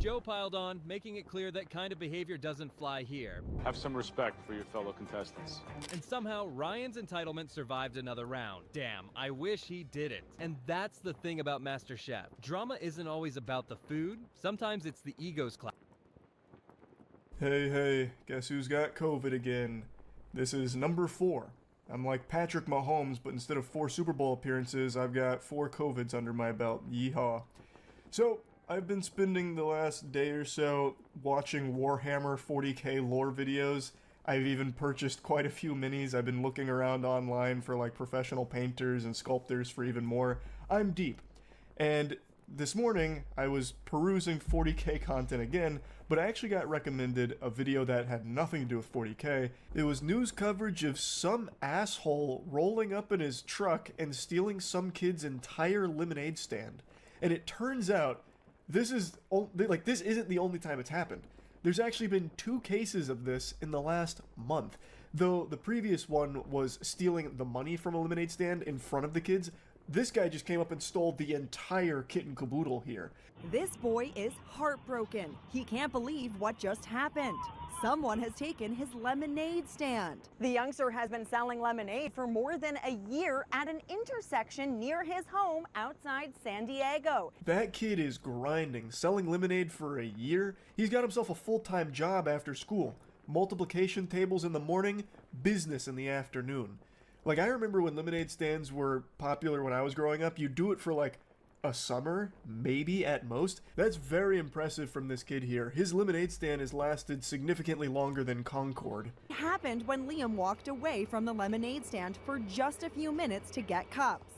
Joe piled on, making it clear that kind of behavior doesn't fly here. Have some respect for your fellow contestants. And somehow, Ryan's entitlement survived another round. Damn, I wish he didn't. And that's the thing about MasterChef. Drama isn't always about the food. Sometimes it's the egos clash. Hey, guess who's got COVID again? This is number 4. I'm like Patrick Mahomes, but instead of 4 Super Bowl appearances, I've got 4 COVIDs under my belt. Yeehaw. So, I've been spending the last day or so watching Warhammer 40k lore videos. I've even purchased quite a few minis. I've been looking around online for like professional painters and sculptors for even more. I'm deep. And this morning, I was perusing 40k content again, but I actually got recommended a video that had nothing to do with 40k. It was news coverage of some asshole rolling up in his truck and stealing some kid's entire lemonade stand. And it turns out, this isn't the only time it's happened. There's actually been 2 cases of this in the last month. Though the previous one was stealing the money from a lemonade stand in front of the kids, this guy just came up and stole the entire kit and caboodle here. This boy is heartbroken. He can't believe what just happened. Someone has taken his lemonade stand. The youngster has been selling lemonade for more than a year at an intersection near his home outside San Diego. That kid is grinding, selling lemonade for a year. He's got himself a full-time job after school. Multiplication tables in the morning, business in the afternoon. Like, I remember when lemonade stands were popular when I was growing up, you'd do it for like a summer, maybe at most. That's very impressive from this kid here. His lemonade stand has lasted significantly longer than Concord. It happened when Liam walked away from the lemonade stand for just a few minutes to get cups.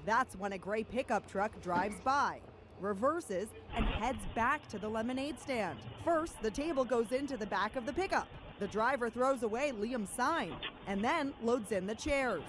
That's when a gray pickup truck drives by, reverses, and heads back to the lemonade stand. First, the table goes into the back of the pickup. The driver throws away Liam's sign and then loads in the chairs.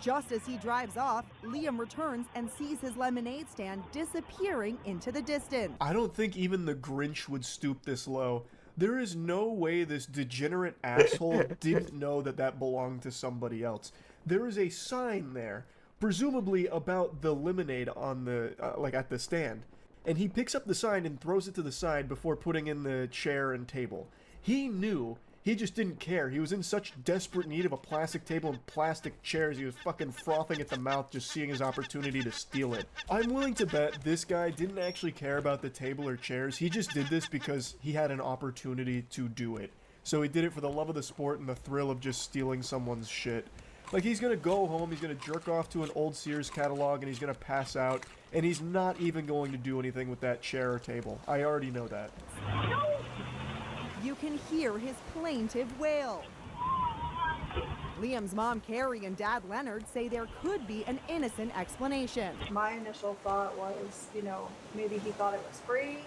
Just as he drives off, Liam returns and sees his lemonade stand disappearing into the distance. I don't think even the Grinch would stoop this low. There is no way this degenerate asshole didn't know that that belonged to somebody else. There is a sign there, presumably about the lemonade on the, at the stand. And he picks up the sign and throws it to the side before putting in the chair and table. He knew. He just didn't care. He was in such desperate need of a plastic table and plastic chairs, he was fucking frothing at the mouth just seeing his opportunity to steal it. I'm willing to bet this guy didn't actually care about the table or chairs. He just did this because he had an opportunity to do it. So he did it for the love of the sport and the thrill of just stealing someone's shit. Like, he's gonna go home, he's gonna jerk off to an old Sears catalog, and he's gonna pass out, and he's not even going to do anything with that chair or table. I already know that. You can hear his plaintive wail. Liam's mom, Carrie, and dad, Leonard, say there could be an innocent explanation. My initial thought was, maybe he thought it was free,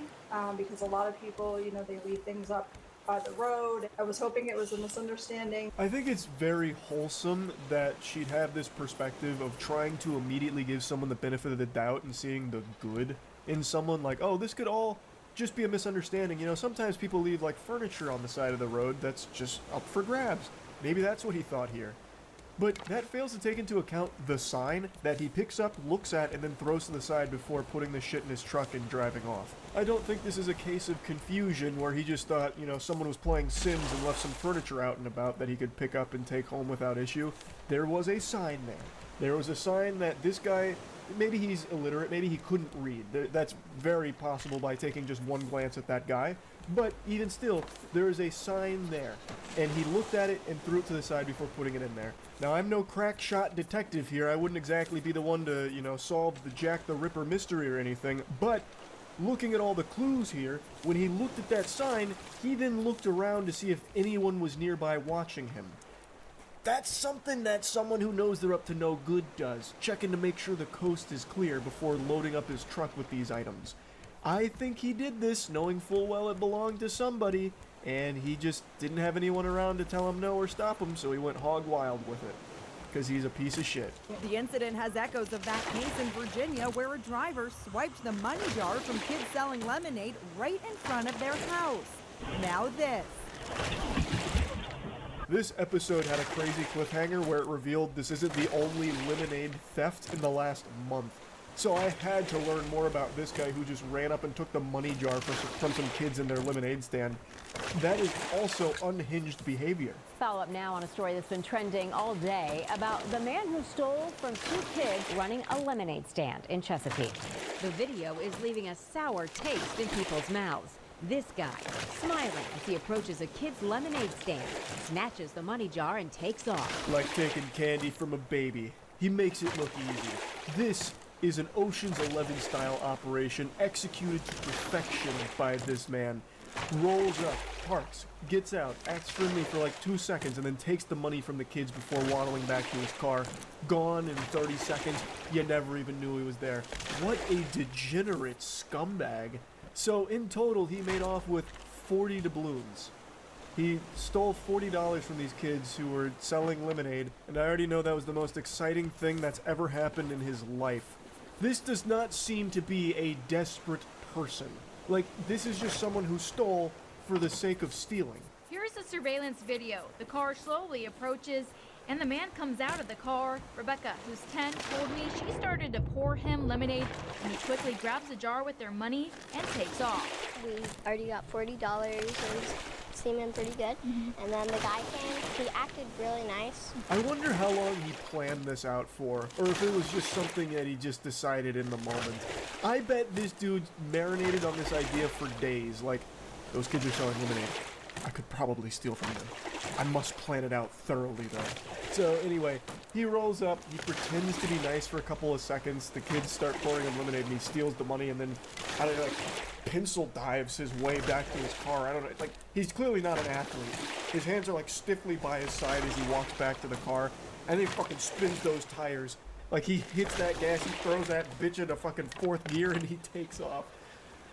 because a lot of people, they leave things up by the road. I was hoping it was a misunderstanding. I think it's very wholesome that she'd have this perspective of trying to immediately give someone the benefit of the doubt and seeing the good in someone, like, oh, this could all just be a misunderstanding. Sometimes people leave like furniture on the side of the road that's just up for grabs. Maybe that's what he thought here. But that fails to take into account the sign that he picks up, looks at, and then throws to the side before putting the shit in his truck and driving off. I don't think this is a case of confusion where he just thought, someone was playing Sims and left some furniture out and about that he could pick up and take home without issue. There was a sign there. There was a sign that this guy, maybe he's illiterate, maybe he couldn't read. That's very possible by taking just one glance at that guy. But even still, there is a sign there. And he looked at it and threw it to the side before putting it in there. Now, I'm no crack shot detective here. I wouldn't exactly be the one to, solve the Jack the Ripper mystery or anything. But looking at all the clues here, when he looked at that sign, he then looked around to see if anyone was nearby watching him. That's something that someone who knows they're up to no good does, checking to make sure the coast is clear before loading up his truck with these items. I think he did this knowing full well it belonged to somebody, and he just didn't have anyone around to tell him no or stop him, so he went hog wild with it. Because he's a piece of shit. The incident has echoes of that case in Virginia where a driver swiped the money jar from kids selling lemonade right in front of their house. Now this. This episode had a crazy cliffhanger where it revealed this isn't the only lemonade theft in the last month. So I had to learn more about this guy who just ran up and took the money jar from some kids in their lemonade stand. That is also unhinged behavior. Follow up now on a story that's been trending all day about the man who stole from 2 kids running a lemonade stand in Chesapeake. The video is leaving a sour taste in people's mouths. This guy, smiling as he approaches a kid's lemonade stand, snatches the money jar and takes off. Like taking candy from a baby. He makes it look easy. This is an Ocean's 11 style operation executed to perfection by this man. Rolls up, parks, gets out, acts friendly for like 2 seconds, and then takes the money from the kids before waddling back to his car. Gone in 30 seconds, you never even knew he was there. What a degenerate scumbag. So in total, he made off with 40 doubloons. He stole $40 from these kids who were selling lemonade, and I already know that was the most exciting thing that's ever happened in his life. This does not seem to be a desperate person. Like, this is just someone who stole for the sake of stealing. Here's the surveillance video. The car slowly approaches, and the man comes out of the car. Rebecca, who's 10, told me she started to pour him lemonade, and he quickly grabs a jar with their money and takes off. We already got $40. It was seeming pretty good. And then the guy came. He acted really nice. I wonder how long he planned this out for, or if it was just something that he just decided in the moment. I bet this dude marinated on this idea for days. Like, those kids are selling lemonade. I could probably steal from them. I must plan it out thoroughly, though. So anyway, he rolls up, he pretends to be nice for a couple of seconds, the kids start pouring him lemonade, and he steals the money, and then, I don't know, like, pencil dives his way back to his car. I don't know, like, he's clearly not an athlete. His hands are, like, stiffly by his side as he walks back to the car, and he fucking spins those tires. Like, he hits that gas, he throws that bitch into fucking 4th gear, and he takes off.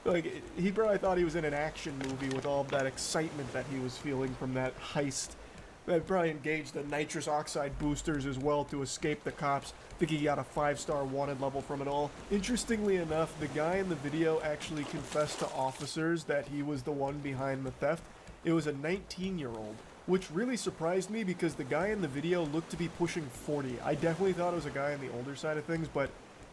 Like, he probably thought he was in an action movie with all of that excitement that he was feeling from that heist. They probably engaged the nitrous oxide boosters as well to escape the cops. I think he got a 5-star wanted level from it all. Interestingly enough, the guy in the video actually confessed to officers that he was the one behind the theft. It was a 19-year-old, which really surprised me because the guy in the video looked to be pushing 40. I definitely thought it was a guy on the older side of things, but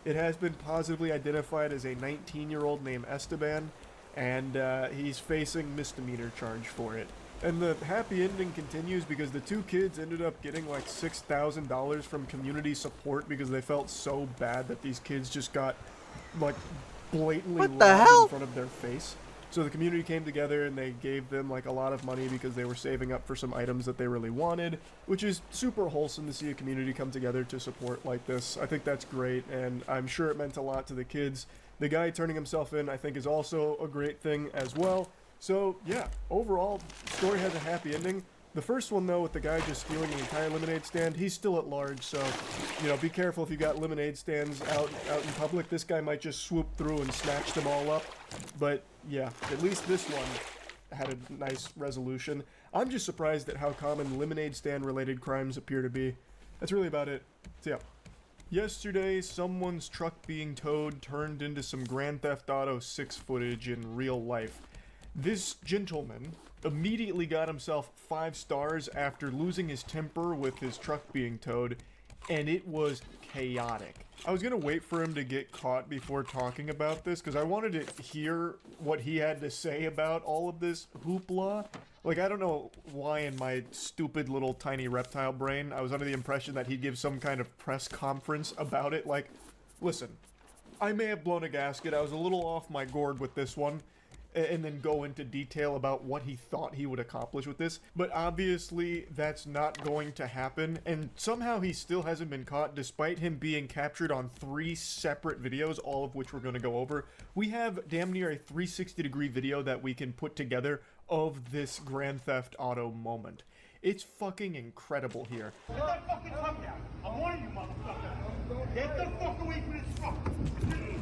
it has been positively identified as a 19-year-old named Esteban, and he's facing misdemeanor charge for it. And the happy ending continues because the 2 kids ended up getting like $6,000 from community support because they felt so bad that these kids just got like blatantly robbed in front of their face. So the community came together and they gave them like a lot of money because they were saving up for some items that they really wanted, which is super wholesome to see a community come together to support like this. I think that's great, and I'm sure it meant a lot to the kids. The guy turning himself in, I think, is also a great thing as well. So yeah, overall, the story has a happy ending. The first one, though, with the guy just stealing the entire lemonade stand, he's still at large, so, you know, be careful if you got lemonade stands out in public. This guy might just swoop through and snatch them all up. But, yeah, at least this one had a nice resolution. I'm just surprised at how common lemonade stand-related crimes appear to be. That's really about it. So, yeah. Yesterday, someone's truck being towed turned into some Grand Theft Auto 6 footage in real life. This gentleman immediately got himself 5 stars after losing his temper with his truck being towed, and it was chaotic. I was gonna wait for him to get caught before talking about this, because I wanted to hear what he had to say about all of this hoopla. Like, I don't know why in my stupid little tiny reptile brain, I was under the impression that he'd give some kind of press conference about it. Like, listen, I may have blown a gasket, I was a little off my gourd with this one, and then go into detail about what he thought he would accomplish with this, but obviously that's not going to happen, and somehow he still hasn't been caught despite him being captured on 3 separate videos, all of which we're going to go over. We have damn near a 360-degree video that we can put together of this Grand Theft Auto moment. It's fucking incredible here. Get that fucking truck down. I'm warning you, motherfucker. Get the fuck away from this truck.